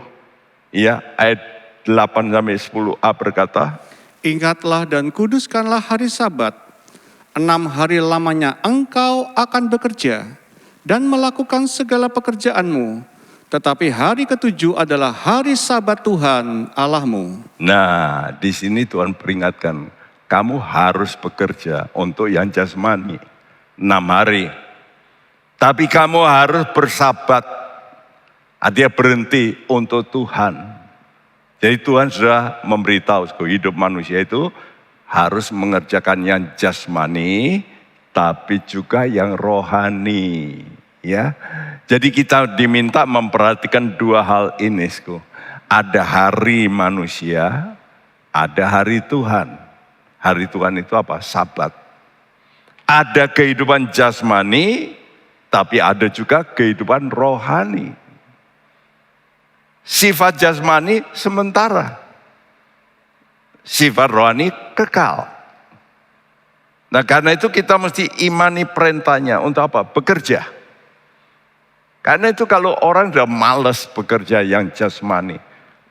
ya ayat 8-10a berkata, Ingatlah dan kuduskanlah hari Sabat. 6 hari lamanya engkau akan bekerja. dan melakukan segala pekerjaanmu. Tetapi hari ketujuh adalah hari Sabat Tuhan Allahmu. Nah, di sini Tuhan peringatkan, kamu harus bekerja untuk yang jasmani 6 hari. Tapi kamu harus bersabat, artinya berhenti untuk Tuhan. Jadi Tuhan sudah memberitahu hidup manusia itu harus mengerjakan yang jasmani, tapi juga yang rohani. Ya, jadi kita diminta memperhatikan 2 hal ini. Ada hari manusia, ada hari Tuhan. Hari Tuhan itu apa? Sabat. Ada kehidupan jasmani, tapi ada juga kehidupan rohani. Sifat jasmani sementara, sifat rohani kekal. Nah, karena itu kita mesti imani perintahnya untuk apa? Bekerja. Karena itu kalau orang sudah malas bekerja yang jasmani,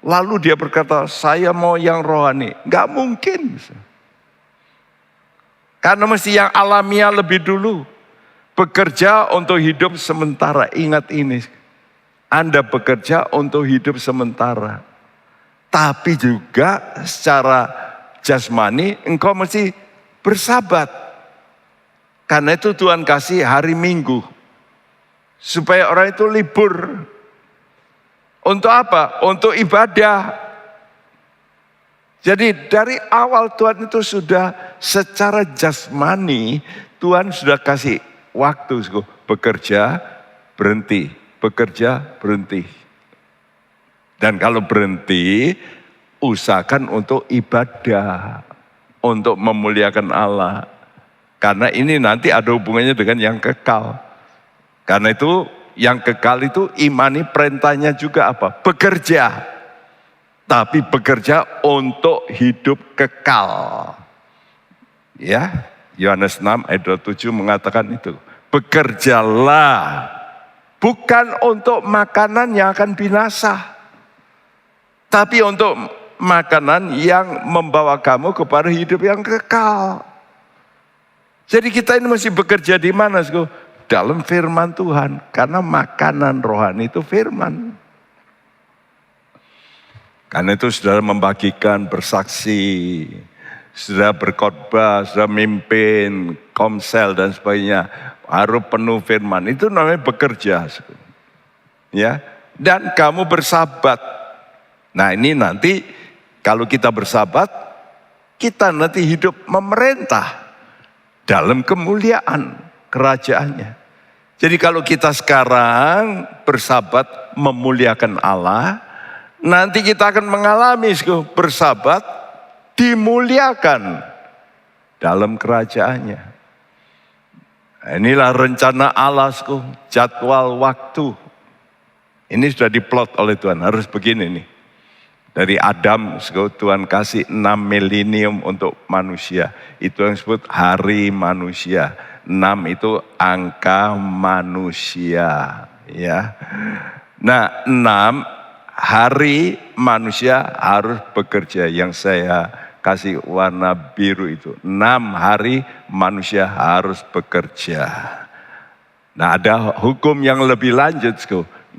lalu dia berkata, saya mau yang rohani. Enggak mungkin. Karena mesti yang alamiah lebih dulu. Bekerja untuk hidup sementara. Ingat ini, Anda bekerja untuk hidup sementara. Tapi juga secara jasmani, engkau mesti bersabat. Karena itu Tuhan kasih hari Minggu. Supaya orang itu libur. Untuk apa? Untuk ibadah. Jadi dari awal Tuhan itu sudah secara jasmani, Tuhan sudah kasih waktu bekerja, berhenti. Bekerja, berhenti. Dan kalau berhenti, usahakan untuk ibadah. Untuk memuliakan Allah. Karena ini nanti ada hubungannya dengan yang kekal. Karena itu yang kekal itu imani perintahnya juga apa? Bekerja. Tapi bekerja untuk hidup kekal. Ya, Yohanes 6 ayat 27 mengatakan itu. Bekerjalah. Bukan untuk makanan yang akan binasa. Tapi untuk makanan yang membawa kamu kepada hidup yang kekal. Jadi kita ini mesti bekerja di mana? Dalam firman Tuhan. Karena makanan rohani itu firman. Karena itu saudara membagikan, bersaksi, sudah berkhotbah, sudah mimpin, komsel dan sebagainya. Harus penuh firman. Itu namanya bekerja. Ya. Dan kamu bersabat. Nah ini nanti kalau kita bersabat, kita nanti hidup memerintah dalam kemuliaan kerajaannya. Jadi kalau kita sekarang bersabat memuliakan Allah, nanti kita akan mengalami bersabat dimuliakan dalam kerajaannya. Inilah rencana Allah, jadwal waktu. Ini sudah diplot oleh Tuhan, harus begini nih. Dari Adam, Tuhan kasih 6 milenium untuk manusia. Itu yang disebut hari manusia. 6 itu angka manusia. Ya. Nah 6 hari manusia harus bekerja. Yang saya kasih warna biru itu. 6 hari manusia harus bekerja. Nah ada hukum yang lebih lanjut.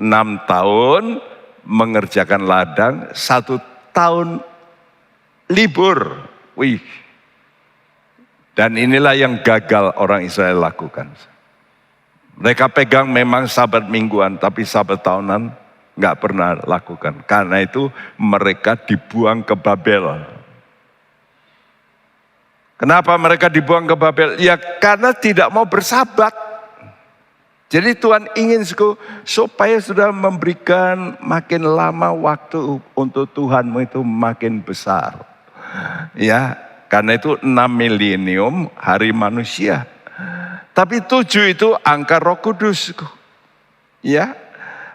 6 tahun mengerjakan ladang, 1 tahun libur. Wih. Dan inilah yang gagal orang Israel lakukan. Mereka pegang memang sabat mingguan, tapi sabat tahunan nggak pernah lakukan. Karena itu mereka dibuang ke Babel. Kenapa mereka dibuang ke Babel? Ya karena tidak mau bersabat. Jadi Tuhan ingin supaya sudah memberikan makin lama waktu untuk Tuhanmu itu makin besar. Ya. Karena itu 6 milenium hari manusia. Tapi 7 itu angka Roh Kudus. Ya.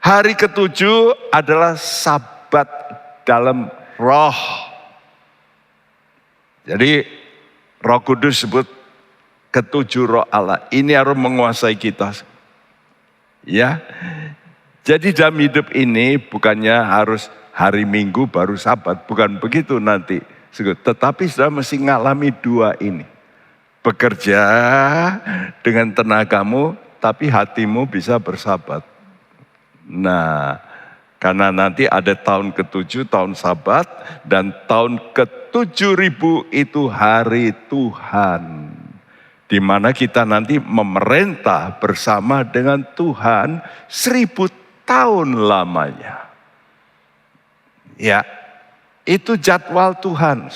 Hari ke-7 adalah sabat dalam roh. Jadi Roh Kudus sebut ke-7 roh Allah. Ini harus menguasai kita. Ya. Jadi dalam hidup ini bukannya harus hari Minggu baru sabat. Bukan begitu nanti. Tetapi sudah mesti ngalami 2 ini. Bekerja dengan tenagamu, tapi hatimu bisa bersabat. Nah, karena nanti ada tahun ke-7, tahun Sabat, dan tahun ke-7.000 itu hari Tuhan. Di mana kita nanti memerintah bersama dengan Tuhan 1000 tahun lamanya. Ya, itu jadwal Tuhan.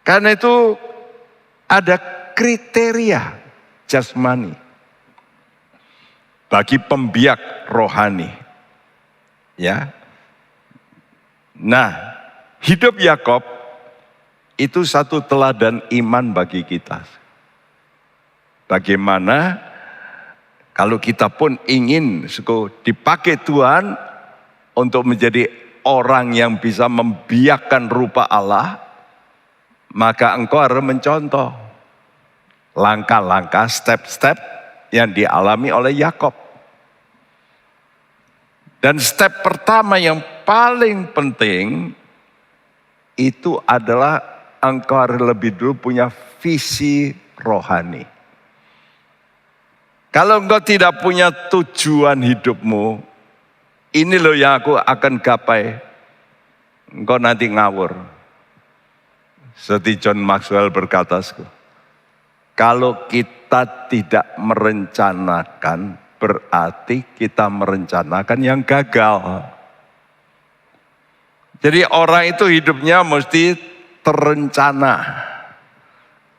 Karena itu ada kriteria jasmani bagi pembiak rohani. Ya. Nah, hidup Yakob itu satu teladan iman bagi kita. Bagaimana kalau kita pun ingin dipakai Tuhan untuk menjadi orang yang bisa membiakkan rupa Allah, maka engkau harus mencontoh langkah-langkah, step-step yang dialami oleh Yakob. Dan step pertama yang paling penting itu adalah engkau harus lebih dulu punya visi rohani. Kalau engkau tidak punya tujuan hidupmu, ini loh yang aku akan gapai, engkau nanti ngawur. Seperti John Maxwell berkata, kalau kita tidak merencanakan, berarti kita merencanakan yang gagal. Jadi orang itu hidupnya mesti terencana.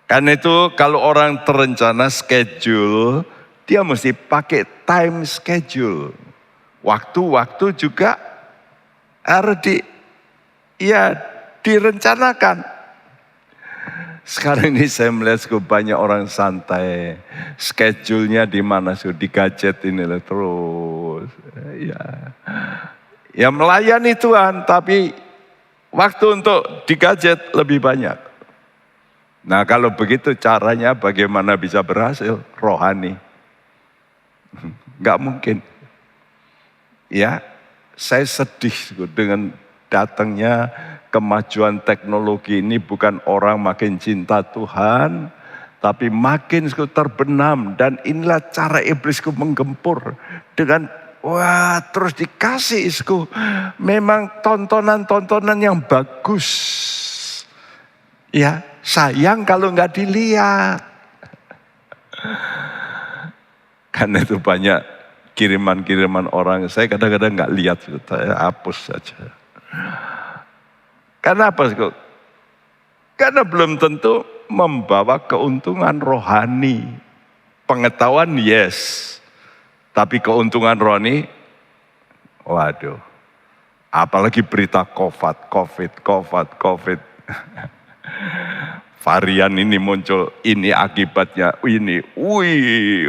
Karena itu kalau orang terencana schedule, dia mesti pakai time schedule. Waktu-waktu juga harus direncanakan. Sekarang ini saya melihat banyak orang santai. Schedule-nya di mana? Di gadget ini lah terus. Ya melayani Tuhan, tapi waktu untuk di gadget lebih banyak. Nah kalau begitu caranya bagaimana bisa berhasil? Rohani. Gak mungkin. Ya, saya sedih dengan datangnya kemajuan teknologi ini. Bukan orang makin cinta Tuhan, tapi makin terbenam. Dan inilah cara iblis menggempur. Dengan terus dikasih memang tontonan-tontonan yang bagus. Ya, sayang kalau gak dilihat. Karena itu banyak kiriman-kiriman orang. Saya kadang-kadang gak lihat, saya hapus saja. Karena apa? Karena belum tentu membawa keuntungan rohani. Pengetahuan yes. Tapi keuntungan rohani, waduh. Apalagi berita COVID. Varian ini muncul, ini akibatnya, ini.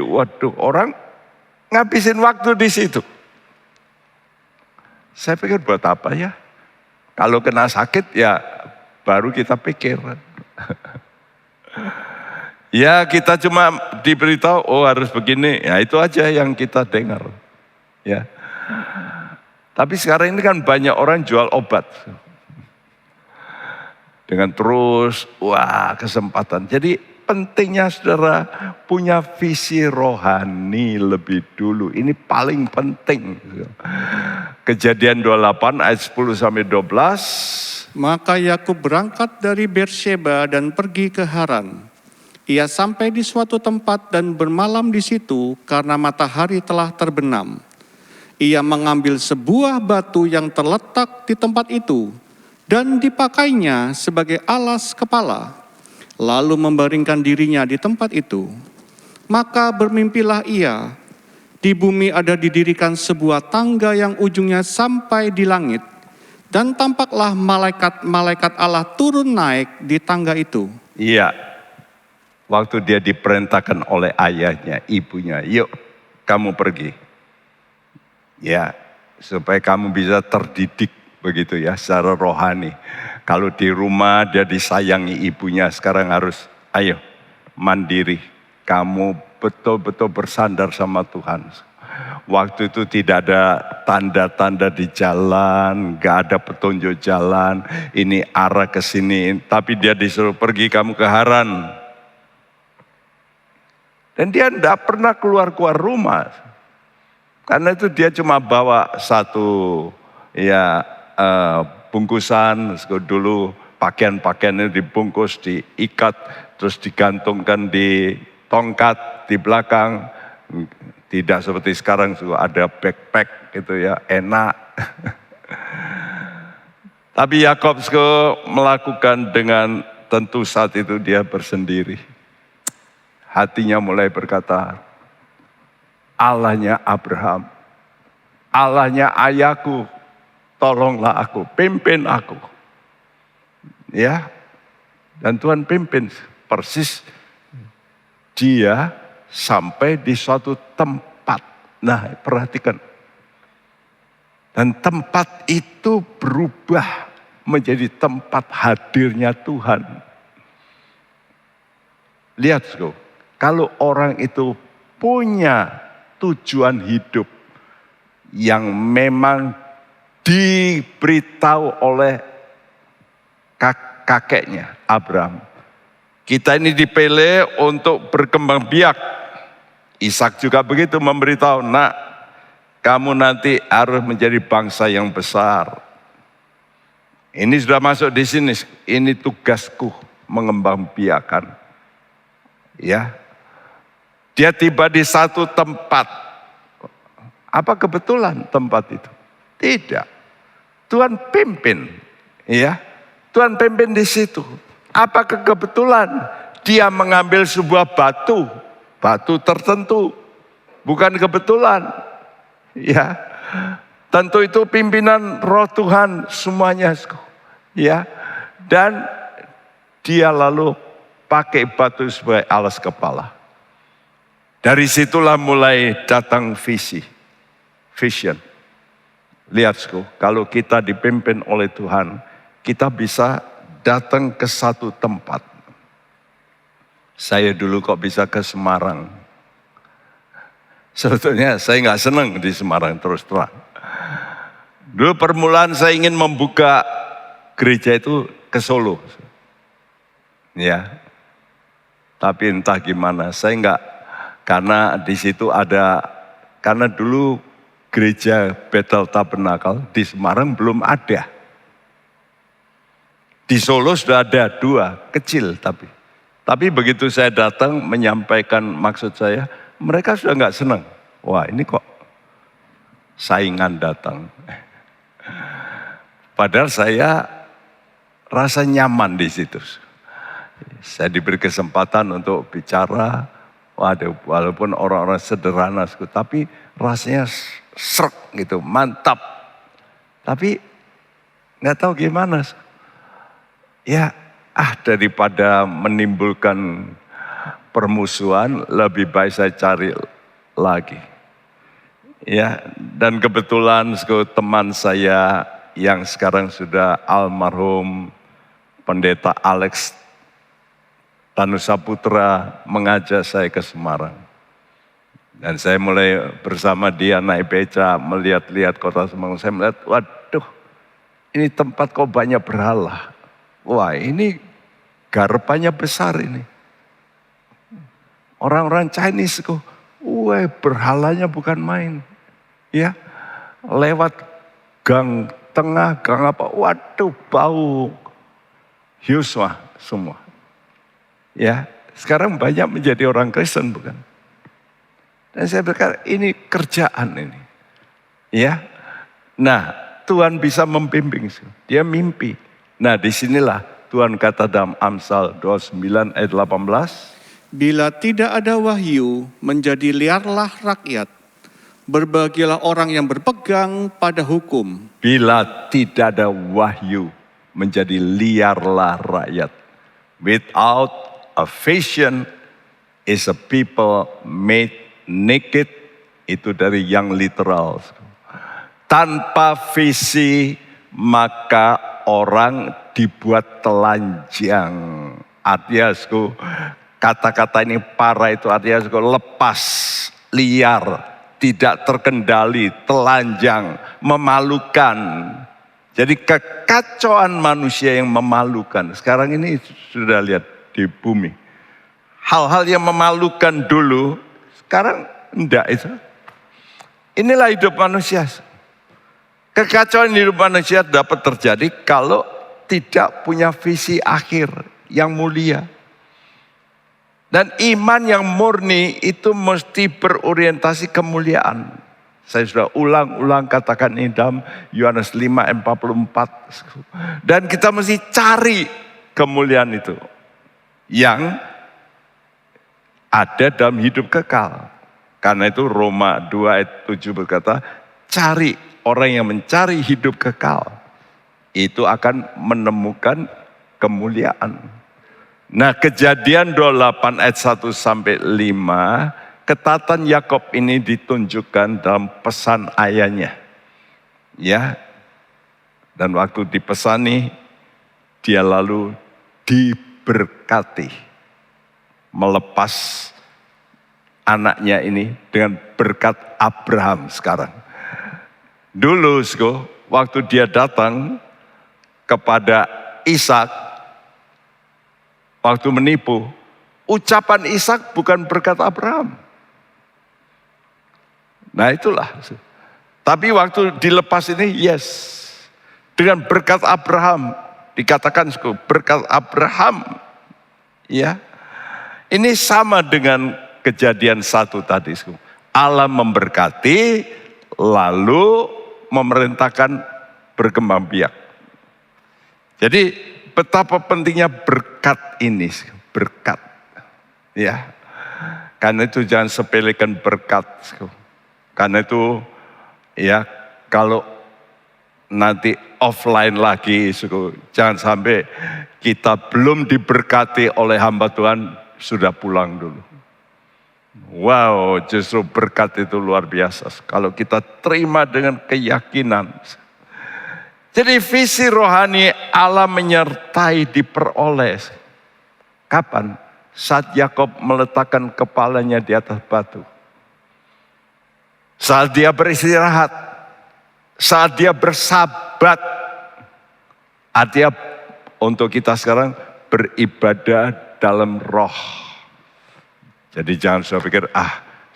Waduh, orang ngabisin waktu di situ. Saya pikir buat apa ya? Kalau kena sakit ya baru kita pikir. Ya kita cuma diberitahu, harus begini. Ya itu aja yang kita dengar. Ya. Tapi sekarang ini kan banyak orang jual obat. Dengan terus, kesempatan. Jadi pentingnya saudara punya visi rohani lebih dulu. Ini paling penting. Kejadian 28 ayat 10-12. Maka Yakub berangkat dari Beersheba dan pergi ke Haran. Ia sampai di suatu tempat dan bermalam di situ karena matahari telah terbenam. Ia mengambil sebuah batu yang terletak di tempat itu dan dipakainya sebagai alas kepala, lalu membaringkan dirinya di tempat itu. Maka bermimpilah ia, di bumi ada didirikan sebuah tangga yang ujungnya sampai di langit, dan tampaklah malaikat-malaikat Allah turun naik di tangga itu. Iya, waktu dia diperintahkan oleh ayahnya, ibunya, yuk kamu pergi. Ya, supaya kamu bisa terdidik. Begitu ya, secara rohani. Kalau di rumah dia disayangi ibunya, sekarang harus, ayo mandiri. Kamu betul-betul bersandar sama Tuhan. Waktu itu tidak ada tanda-tanda di jalan, gak ada petunjuk jalan, ini arah ke sini. Tapi dia disuruh pergi kamu ke Haran. Dan dia tidak pernah keluar rumah. Karena itu dia cuma bawa satu bungkusan. Dulu pakaian-pakaiannya dibungkus, diikat, terus digantungkan di tongkat di belakang. Tidak seperti sekarang ada backpack gitu ya, enak. Tapi Yakub melakukan dengan tentu saat itu dia bersendiri. Hatinya mulai berkata, Allahnya Abraham, Allahnya ayahku, tolonglah aku, pimpin aku. Ya, dan Tuhan pimpin persis dia sampai di suatu tempat. Nah, perhatikan. Dan tempat itu berubah menjadi tempat hadirnya Tuhan. Lihat, kalau orang itu punya tujuan hidup yang memang diberitahu oleh kakeknya Abraham. Kita ini dipilih untuk berkembang biak. Ishak juga begitu memberitahu, nak, kamu nanti harus menjadi bangsa yang besar. Ini sudah masuk di sini, ini tugasku mengembang biakan. Ya. Dia tiba di satu tempat. Apa kebetulan tempat itu? Tidak. Tuhan pimpin, ya. Tuhan pimpin di situ. Apa kebetulan? Dia mengambil sebuah batu tertentu. Bukan kebetulan. Ya. Tentu itu pimpinan Roh Tuhan semuanya. Ya. Dan dia lalu pakai batu sebagai alas kepala. Dari situlah mulai datang vision. Lihat, kalau kita dipimpin oleh Tuhan, kita bisa datang ke satu tempat. Saya dulu kok bisa ke Semarang. Sebetulnya saya nggak senang di Semarang, terus terang. Dulu permulaan saya ingin membuka gereja itu ke Solo. Ya, tapi entah gimana, saya nggak. Karena di situ karena dulu gereja Bethel Tabernakel di Semarang belum ada. Di Solo sudah ada 2, kecil tapi. Tapi begitu saya datang menyampaikan maksud saya, mereka sudah nggak senang. Wah, ini kok saingan datang. Padahal saya rasa nyaman di situ. Saya diberi kesempatan untuk bicara. Waduh, walaupun orang-orang sederhana, tapi rasanya srek gitu, mantap. Tapi nggak tahu gimana. Ya, daripada menimbulkan permusuhan, lebih baik saya cari lagi. Ya, dan kebetulan teman saya yang sekarang sudah almarhum Pendeta Alex Tanusa Putra mengajak saya ke Semarang. Dan saya mulai bersama dia naik beca, melihat-lihat kota Semarang. Saya melihat, waduh, ini tempat kok banyak berhala. Wah, ini garpannya besar ini. Orang-orang Chinese kok, wah, berhalanya bukan main. Ya, lewat gang tengah, gang apa, waduh, bau Yuswa semua. Ya, sekarang banyak menjadi orang Kristen, bukan? Dan saya berkata, ini kerjaan ini. Ya. Nah, Tuhan bisa membimbing. Dia mimpi. Nah, disinilah Tuhan kata dalam Amsal 29 ayat 18. Bila tidak ada wahyu, menjadi liarlah rakyat. Berbahagialah orang yang berpegang pada hukum. Bila tidak ada wahyu, menjadi liarlah rakyat. Without a vision is a people made naked, itu dari yang literal. Tanpa visi maka orang dibuat telanjang. Artinya kata-kata ini parah, itu artinya lepas, liar, tidak terkendali, telanjang, memalukan. Jadi kekacauan manusia yang memalukan. Sekarang ini sudah lihat di bumi. hal-hal yang memalukan dulu, sekarang enggak itu. Inilah hidup manusia. Kekacauan hidup manusia dapat terjadi kalau tidak punya visi akhir yang mulia. Dan iman yang murni itu mesti berorientasi kemuliaan. Saya sudah ulang-ulang katakan ini dalam Yohanes 5:44. Dan kita mesti cari kemuliaan itu yang ada dalam hidup kekal. Karena itu Roma 2:7 berkata, cari orang yang mencari hidup kekal. Itu akan menemukan kemuliaan. Nah, Kejadian 28:1-5, ketatan Yakob ini ditunjukkan dalam pesan ayahnya. Ya. Dan waktu dipesani, dia lalu diberkati. Melepas anaknya ini dengan berkat Abraham sekarang. Dulu, waktu dia datang kepada Ishak, waktu menipu, ucapan Ishak bukan berkat Abraham. Nah itulah. Tapi waktu dilepas ini, yes. Dengan berkat Abraham, dikatakan berkat Abraham. Ya, ini sama dengan Kejadian 1 tadi. Allah memberkati, lalu memerintahkan berkembang biak. Jadi betapa pentingnya berkat ini, berkat. Ya, karena itu jangan sepelekan berkat. Karena itu, ya, kalau nanti offline lagi, jangan sampai kita belum diberkati oleh hamba Tuhan sudah pulang dulu. Wow, justru berkat itu luar biasa. Kalau kita terima dengan keyakinan. Jadi visi rohani Allah menyertai diperoleh. Kapan? Saat Yakob meletakkan kepalanya di atas batu. Saat dia beristirahat. Saat dia bersabat. Artinya untuk kita sekarang beribadah dalam roh. Jadi jangan sudah pikir,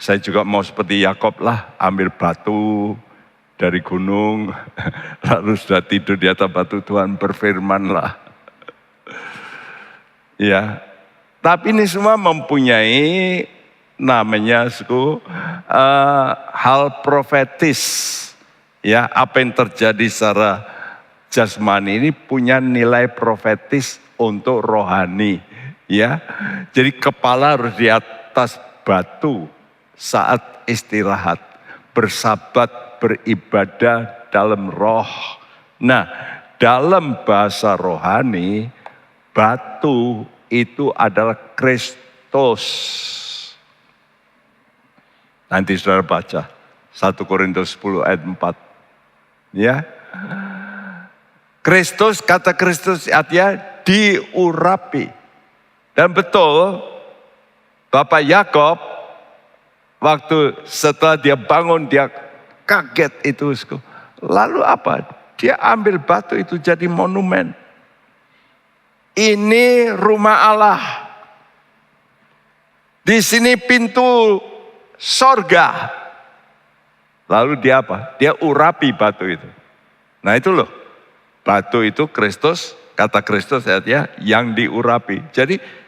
saya juga mau seperti Yakob lah, ambil batu dari gunung, lalu sudah tidur di atas batu, Tuhan berfirman lah. Ya, tapi ini semua mempunyai namanya hal profetis. Ya, apa yang terjadi secara jasmani ini punya nilai profetis untuk rohani. Ya, jadi kepala harus di atas batu saat istirahat, bersabat, beribadah dalam roh. Nah, dalam bahasa rohani, batu itu adalah Kristus. Nanti saudara baca 1 Korintus 10:4. Ya, Kristus, kata Kristus artinya diurapi. Dan betul, Bapak Yakob waktu setelah dia bangun dia kaget itu. Lalu apa? Dia ambil batu itu jadi monumen. Ini rumah Allah. Di sini pintu sorga. Lalu dia apa? Dia urapi batu itu. Nah itu loh. Batu itu Kristus, kata Kristus artinya yang diurapi. Jadi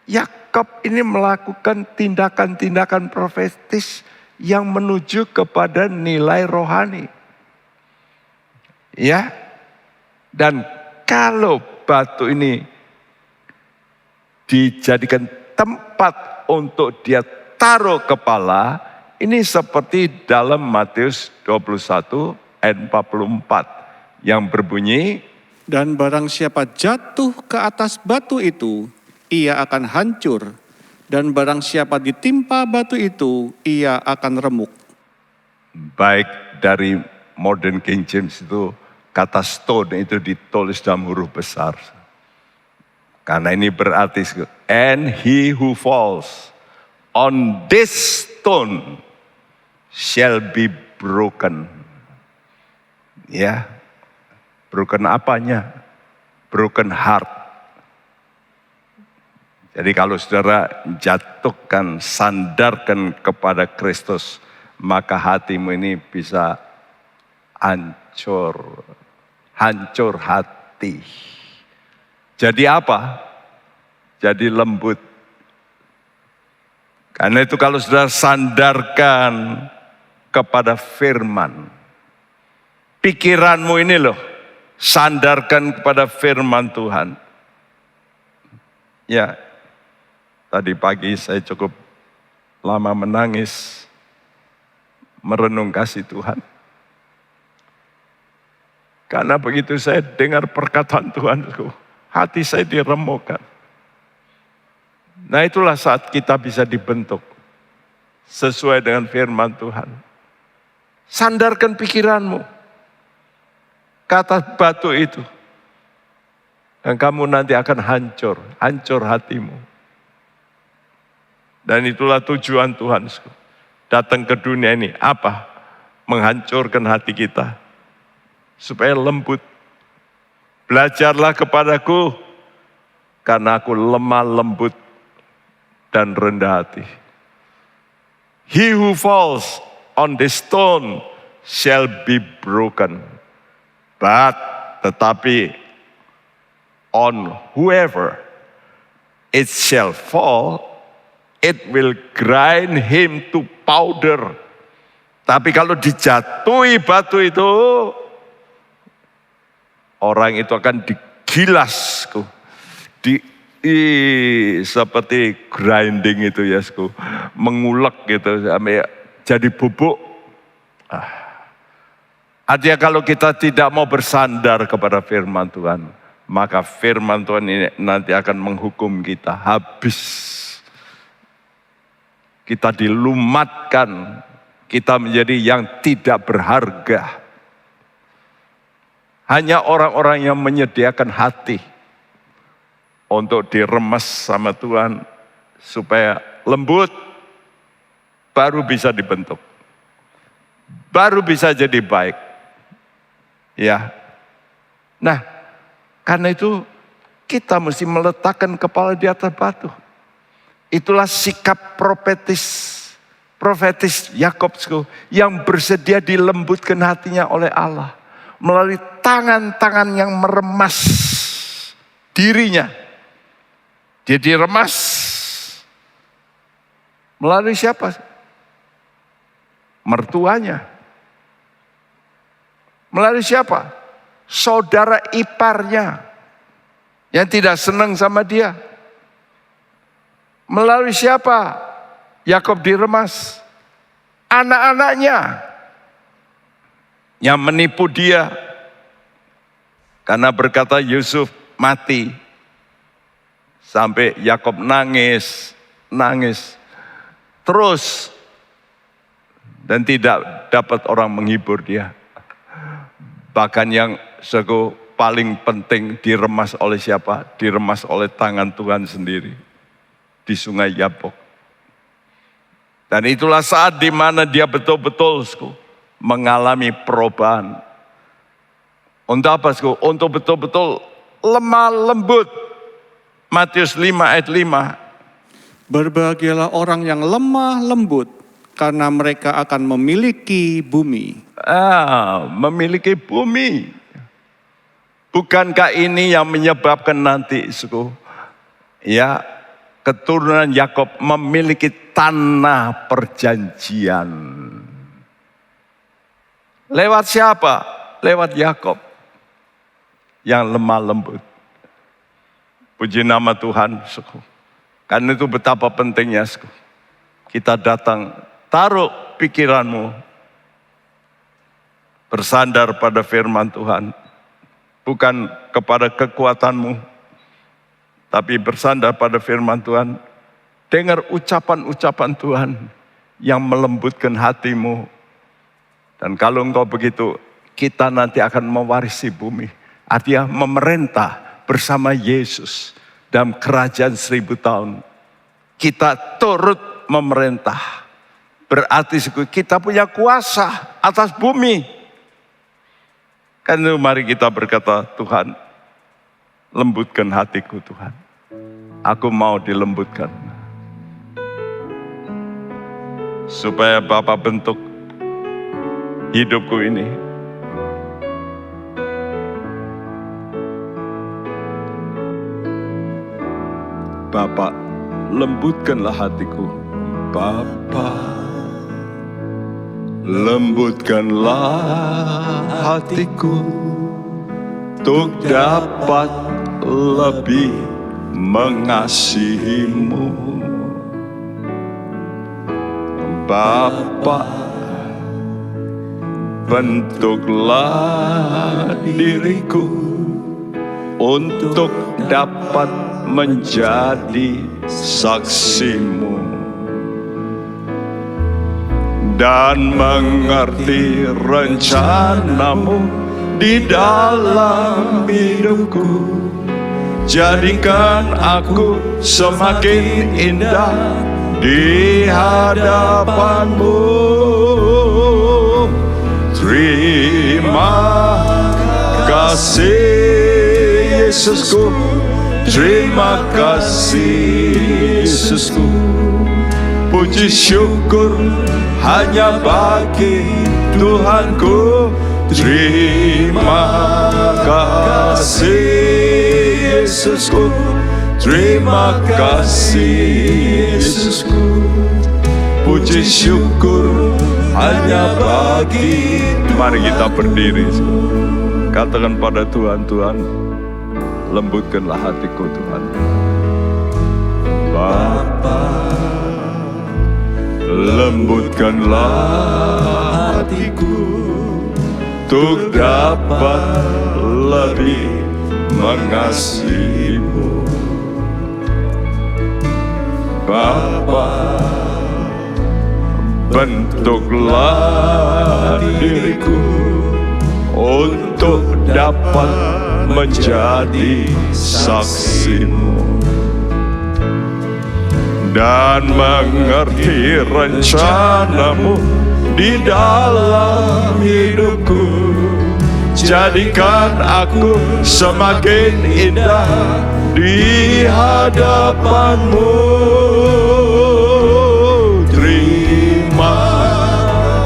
Yakob ini melakukan tindakan-tindakan profetis yang menuju kepada nilai rohani. Ya. Dan kalau batu ini dijadikan tempat untuk dia taruh kepala, ini seperti dalam Matius 21:44 yang berbunyi, Dan barang siapa jatuh ke atas batu itu, ia akan hancur. Dan barang siapa ditimpa batu itu, ia akan remuk. baik dari Modern King James itu kata stone itu ditulis dalam huruf besar. Karena ini berarti, and he who falls on this stone shall be broken. Ya, broken apanya? Broken heart. Jadi kalau saudara jatuhkan, sandarkan kepada Kristus, maka hatimu ini bisa hancur. Hancur hati. Jadi apa? Jadi lembut. Karena itu kalau saudara sandarkan kepada firman, pikiranmu ini loh, sandarkan kepada firman Tuhan. Ya, tadi pagi saya cukup lama menangis, merenung kasih Tuhan. Karena begitu saya dengar perkataan Tuhanku, hati saya diremukkan. Nah itulah saat kita bisa dibentuk sesuai dengan firman Tuhan. Sandarkan pikiranmu ke atas batu itu. Dan kamu nanti akan hancur hatimu. Dan itulah tujuan Tuhan datang ke dunia ini. Apa? Menghancurkan hati kita. Supaya lembut. Belajarlah kepadaku. Karena aku lemah lembut dan rendah hati. He who falls on the stone shall be broken. Tetapi on whoever it shall fall, it will grind him to powder. Tapi kalau dijatuhi batu itu, orang itu akan digilas. Seperti grinding itu ya, mengulek gitu, sampai jadi bubuk. Artinya kalau kita tidak mau bersandar kepada firman Tuhan, maka firman Tuhan ini nanti akan menghukum kita habis. Kita dilumatkan, kita menjadi yang tidak berharga. Hanya orang-orang yang menyediakan hati untuk diremes sama Tuhan supaya lembut, baru bisa dibentuk. Baru bisa jadi baik. Ya. Nah, karena itu kita mesti meletakkan kepala di atas batu. Itulah sikap profetis Yakub yang bersedia dilembutkan hatinya oleh Allah melalui tangan-tangan yang meremas dirinya. Dia diremas melalui siapa? Mertuanya. Melalui siapa? Saudara iparnya yang tidak senang sama dia. Melalui siapa Yakub diremas? Anak-anaknya yang menipu dia. Karena berkata Yusuf mati. Sampai Yakub nangis. Terus. Dan tidak dapat orang menghibur dia. Bahkan yang paling penting diremas oleh siapa? Diremas oleh tangan Tuhan sendiri. Di sungai Yabok. Dan itulah saat di mana dia betul-betul mengalami perubahan. Untuk apa? Untuk betul-betul lemah lembut. Matius 5 ayat 5. Berbahagialah orang yang lemah lembut, karena mereka akan memiliki bumi. Memiliki bumi. Bukankah ini yang menyebabkan nanti ya, keturunan Yakub memiliki tanah perjanjian. Lewat siapa? Lewat Yakub yang lemah lembut. Puji nama Tuhan. Karena itu betapa pentingnya kita datang, taruh pikiranmu bersandar pada firman Tuhan, bukan kepada kekuatanmu, tapi bersandar pada firman Tuhan. Dengar ucapan-ucapan Tuhan yang melembutkan hatimu. Dan kalau engkau begitu, kita nanti akan mewarisi bumi. Artinya memerintah bersama Yesus dalam kerajaan 1000 tahun. Kita turut memerintah. Berarti kita punya kuasa atas bumi. Karena mari kita berkata, Tuhan, lembutkan hatiku Tuhan. aku mau dilembutkan. Supaya Bapa bentuk hidupku ini. Bapa, lembutkanlah hatiku. Bapa, lembutkanlah hatiku untuk dapat lebih mengasihimu. Bapa, bentuklah diriku untuk dapat menjadi saksimu dan mengerti rencanamu di dalam hidupku. Jadikan aku semakin indah di hadapanmu. Terima kasih Yesusku, terima kasih Yesusku. Puji syukur hanya bagi Tuhanku. Terima kasih Yesusku, terima kasih Yesusku. Puji syukur hanya bagi Tuhan. Mari kita berdiri. Katakan pada Tuhan, Tuhan, lembutkanlah hatiku Tuhan. Bapa, lembutkanlah hatiku untuk dapat lebih mengasihimu. Bapa, bentuklah diriku untuk dapat menjadi saksimu dan mengerti rencanamu di dalam hidupku. Jadikan aku semakin indah di hadapanmu. Terima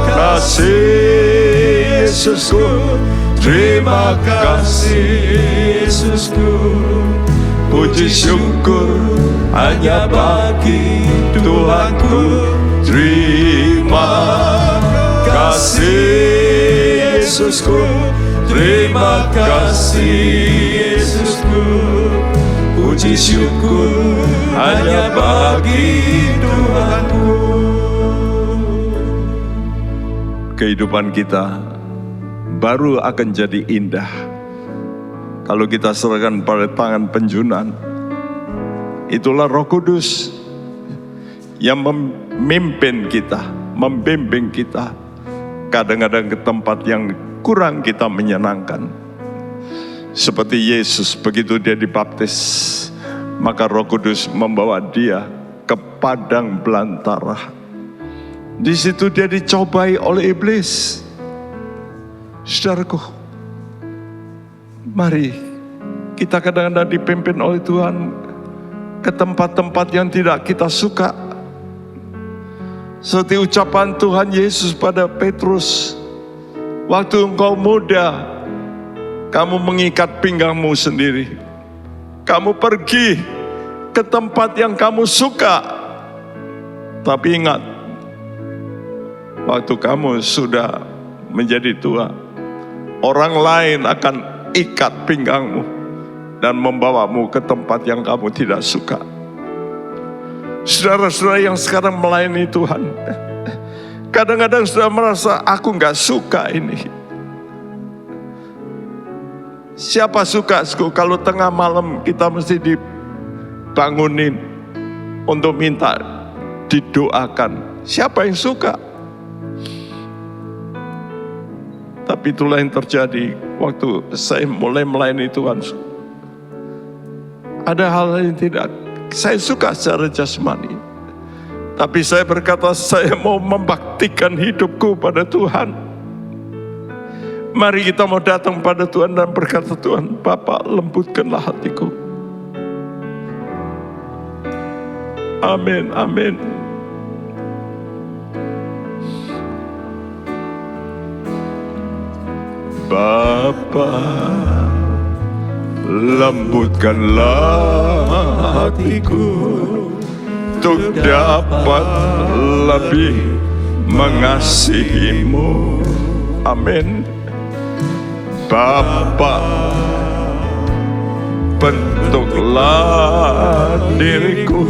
kasih Yesusku, terima kasih Yesusku. Puji syukur hanya bagi Tuhanku. Terima kasih Yesusku, terima kasih Yesusku. Puji syukur hanya bagi Tuhanku. Kehidupan kita baru akan jadi indah kalau kita serahkan pada tangan penjunan. Itulah Roh Kudus yang memimpin kita, membimbing kita kadang-kadang ke tempat yang kurang kita menyenangkan. Seperti Yesus, begitu dia dibaptis, maka Roh Kudus membawa dia ke padang belantara. Di situ dia dicobai oleh iblis. Saudaraku, mari kita kadang-kadang dipimpin oleh Tuhan ke tempat-tempat yang tidak kita suka. Seperti ucapan Tuhan Yesus pada Petrus, waktu engkau muda, kamu mengikat pinggangmu sendiri. Kamu pergi ke tempat yang kamu suka. Tapi ingat, waktu kamu sudah menjadi tua, orang lain akan ikat pinggangmu dan membawamu ke tempat yang kamu tidak suka. Saudara-saudara yang sekarang melayani Tuhan, kadang-kadang sudah merasa aku gak suka ini. Siapa suka kalau tengah malam kita mesti dibangunin untuk minta didoakan? Siapa yang suka? Tapi itulah yang terjadi waktu saya mulai melayani Tuhan. Ada hal yang tidak saya suka secara jasmani, tapi saya berkata saya mau membaktikan hidupku pada Tuhan. Mari kita mau datang pada Tuhan dan berkata, Tuhan, Bapa, lembutkanlah hatiku. Amin, amin. Bapa, lembutkanlah hatiku untuk dapat lebih mengasihi-Mu. Amin. Bapa, bentuklah diriku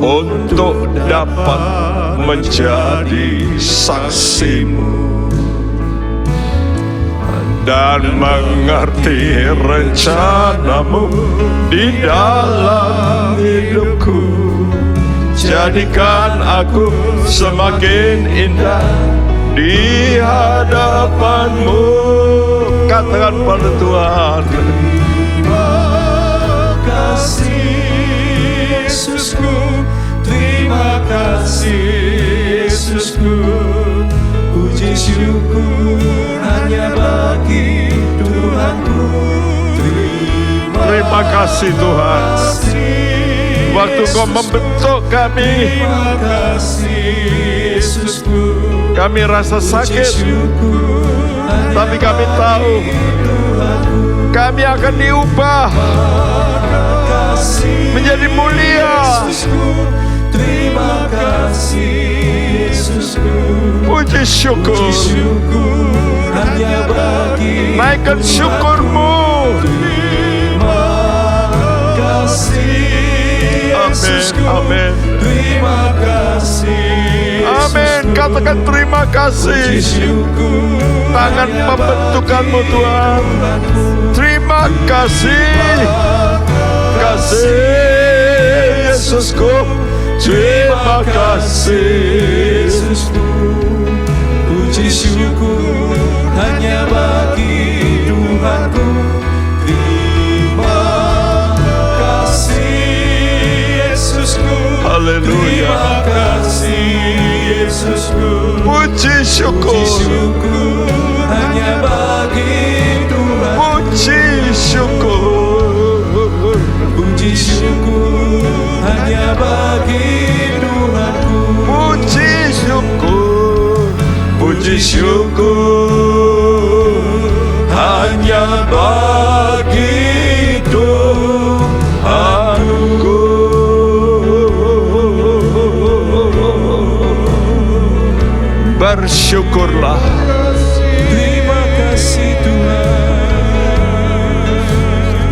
untuk dapat menjadi saksi-Mu dan mengerti rencana-Mu di dalam hidupku. Jadikan aku semakin indah di hadapan-Mu. Katakan pada Tuhan. Terima kasih Yesusku, terima kasih Yesusku. Puji syukur hanya bagi Tuhanku. Terima kasih Tuhan. Waktu Kau membentuk kami, Terima kasih Yesusku. kami rasa sakit, tapi kami tahu kami akan diubah menjadi mulia. Terima kasih Yesusku. Puji syukur, hanya bagi naikkan syukur-Mu. Terima kasih Yesusku. Amin. Terima kasih Amin. Katakan terima kasih. Tangan pembentukan-Mu Tuhan. Terima kasih. Kasih Yesusku. Terima kasih Yesusku. Puji syukur hanya bagi Tuhanku. Terima kasih Yesusku. Haleluya. Terima kasih Yesusku. Puji syukur. Hanya bagi Tuhan. Puji syukur. Puji syukur hanya bagi Tuhanku. Puji syukur. Puji syukur hanya bagi Tuhanku. Bersyukurlah. Terima kasih Tuhan.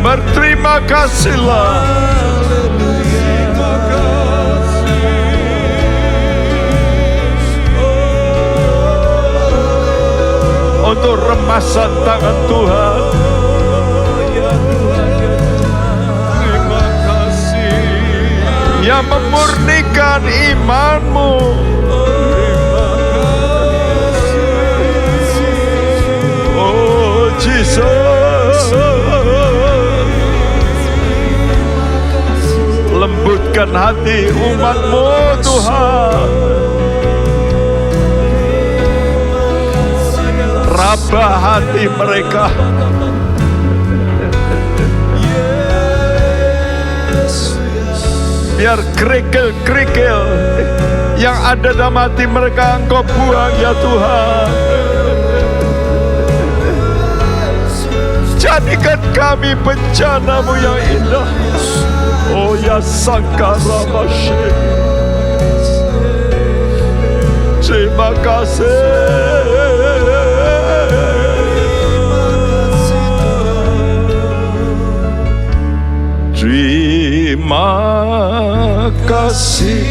Berterima kasihlah. Terima kasih. Untuk remasan tangan Tuhan. Terima kasih. Yang memurnikan iman-Mu. Oh Jesus. Lembutkan hati umat-Mu Tuhan. Rabah hati mereka. Biar kerikil-kerikil yang ada dalam hati mereka Engkau buang ya Tuhan. Jadikan kami bencana-Mu yang indah. Oh ya Sangkara Masyik. Terima kasih. Terima kasih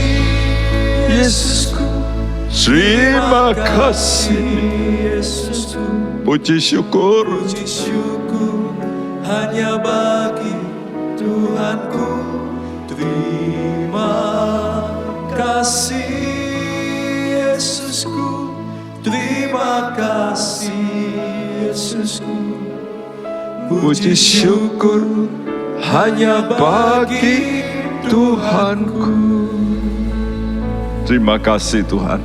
Yesusku. Terima kasih Yesusku. Puji syukur. Puji syukur hanya bagi Tuhanku. Terima kasih Yesusku. Terima kasih Yesusku. Puji syukur hanya bagi Tuhanku. Terima kasih Tuhan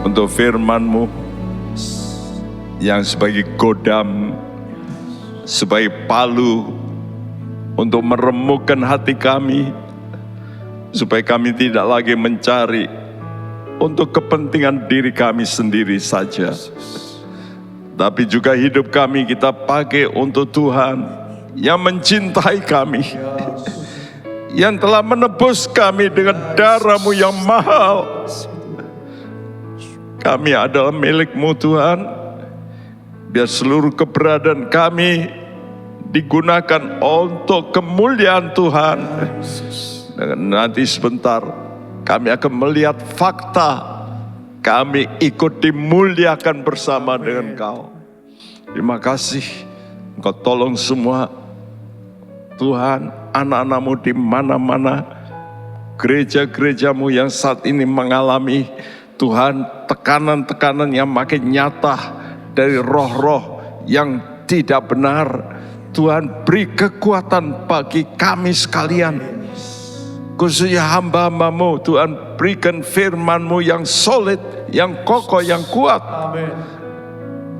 untuk firman-Mu yang sebagai godam, sebagai palu untuk meremukkan hati kami, supaya kami tidak lagi mencari untuk kepentingan diri kami sendiri saja, tapi juga hidup kami kita pakai untuk Tuhan yang mencintai kami, yang telah menebus kami dengan darah-Mu yang mahal. Kami adalah milik-Mu Tuhan. Biar seluruh keberadaan kami digunakan untuk kemuliaan Tuhan. Dan nanti sebentar kami akan melihat fakta, kami ikut dimuliakan bersama dengan Kau. Terima kasih, Engkau tolong semua Tuhan, anak-anak-Mu di mana-mana, gereja-gereja-Mu yang saat ini mengalami Tuhan tekanan-tekanan yang makin nyata dari roh-roh yang tidak benar. Tuhan, beri kekuatan bagi kami sekalian, khususnya hamba-hamba-Mu. Tuhan, berikan firman-Mu yang solid, yang kokoh, yang kuat.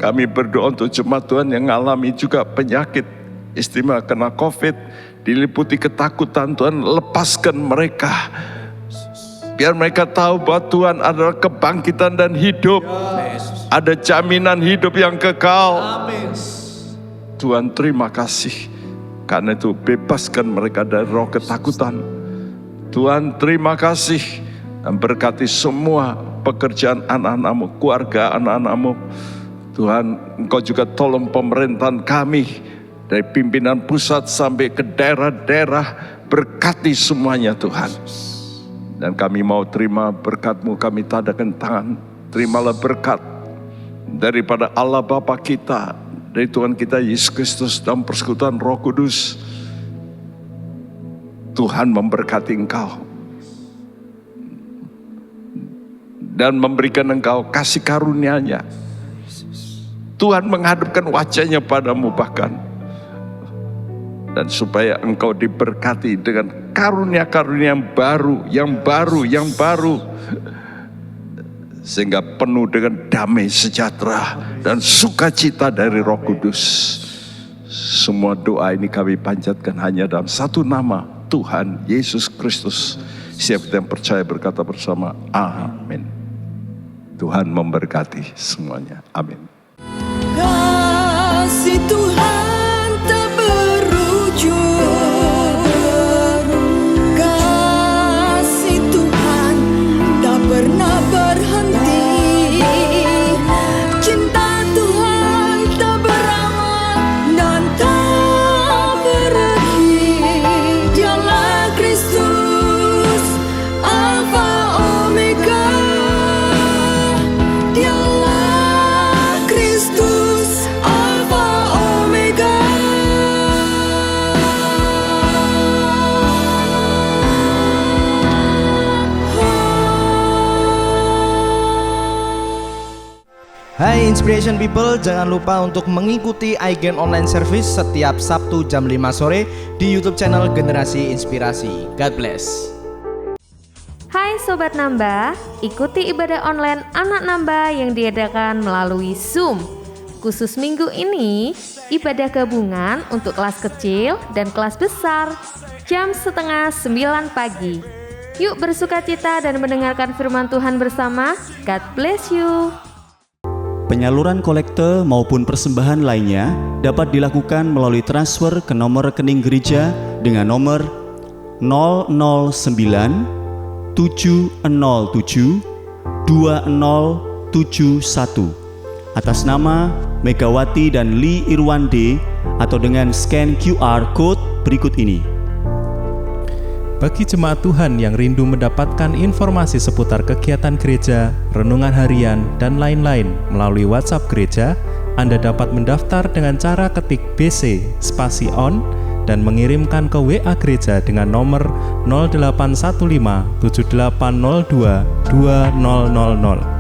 Kami berdoa untuk jemaat Tuhan yang mengalami juga penyakit, istimewa kena COVID, diliputi ketakutan. Tuhan, lepaskan mereka, biar mereka tahu bahwa Tuhan adalah kebangkitan dan hidup. Ada jaminan hidup yang kekal. Tuhan, terima kasih. Karena itu bebaskan mereka dari roh ketakutan. Tuhan, terima kasih. Dan berkati semua pekerjaan anak-anak-Mu, keluarga anak-anak-Mu. Tuhan, Engkau juga tolong pemerintahan kami, dari pimpinan pusat sampai ke daerah-daerah. Berkati semuanya Tuhan. Dan kami mau terima berkat-Mu, kami tadakan tangan. Terimalah berkat daripada Allah Bapa kita, dari Tuhan kita Yesus Kristus, dan persekutuan Roh Kudus. Tuhan memberkati engkau dan memberikan engkau kasih karunia-Nya. Tuhan menghadapkan wajah-Nya padamu bahkan, dan supaya engkau diberkati dengan karunia-karunia yang baru, sehingga penuh dengan damai sejahtera dan sukacita dari Roh Kudus. Semua doa ini kami panjatkan hanya dalam satu nama, Tuhan Yesus Kristus. Siapa yang percaya berkata bersama, amin. Tuhan memberkati semuanya, amin. Kasih Tuhan tak berujung, kasih Tuhan tak pernah berhenti, cinta Tuhan tak berakhir dan tak berhenti. Dialah Kristus, Alfa Omega. Dialah Kristus, Alfa Omega. Hai Inspiration People, jangan lupa untuk mengikuti iGen Online Service setiap Sabtu jam 5 sore di YouTube channel Generasi Inspirasi. God bless. Hai Sobat Nambah, ikuti ibadah online Anak Nambah yang diadakan melalui Zoom. Khusus minggu ini, ibadah gabungan untuk kelas kecil dan kelas besar, jam 8:30 pagi. Yuk bersukacita dan mendengarkan firman Tuhan bersama. God bless you. Penyaluran kolekte maupun persembahan lainnya dapat dilakukan melalui transfer ke nomor rekening gereja dengan nomor 009 707 2071 atas nama Megawati dan Lee Irwande, atau dengan scan QR Code berikut ini. Bagi jemaat Tuhan yang rindu mendapatkan informasi seputar kegiatan gereja, renungan harian, dan lain-lain melalui WhatsApp gereja, Anda dapat mendaftar dengan cara ketik BC spasi on dan mengirimkan ke WA gereja dengan nomor 0815 7802 2000.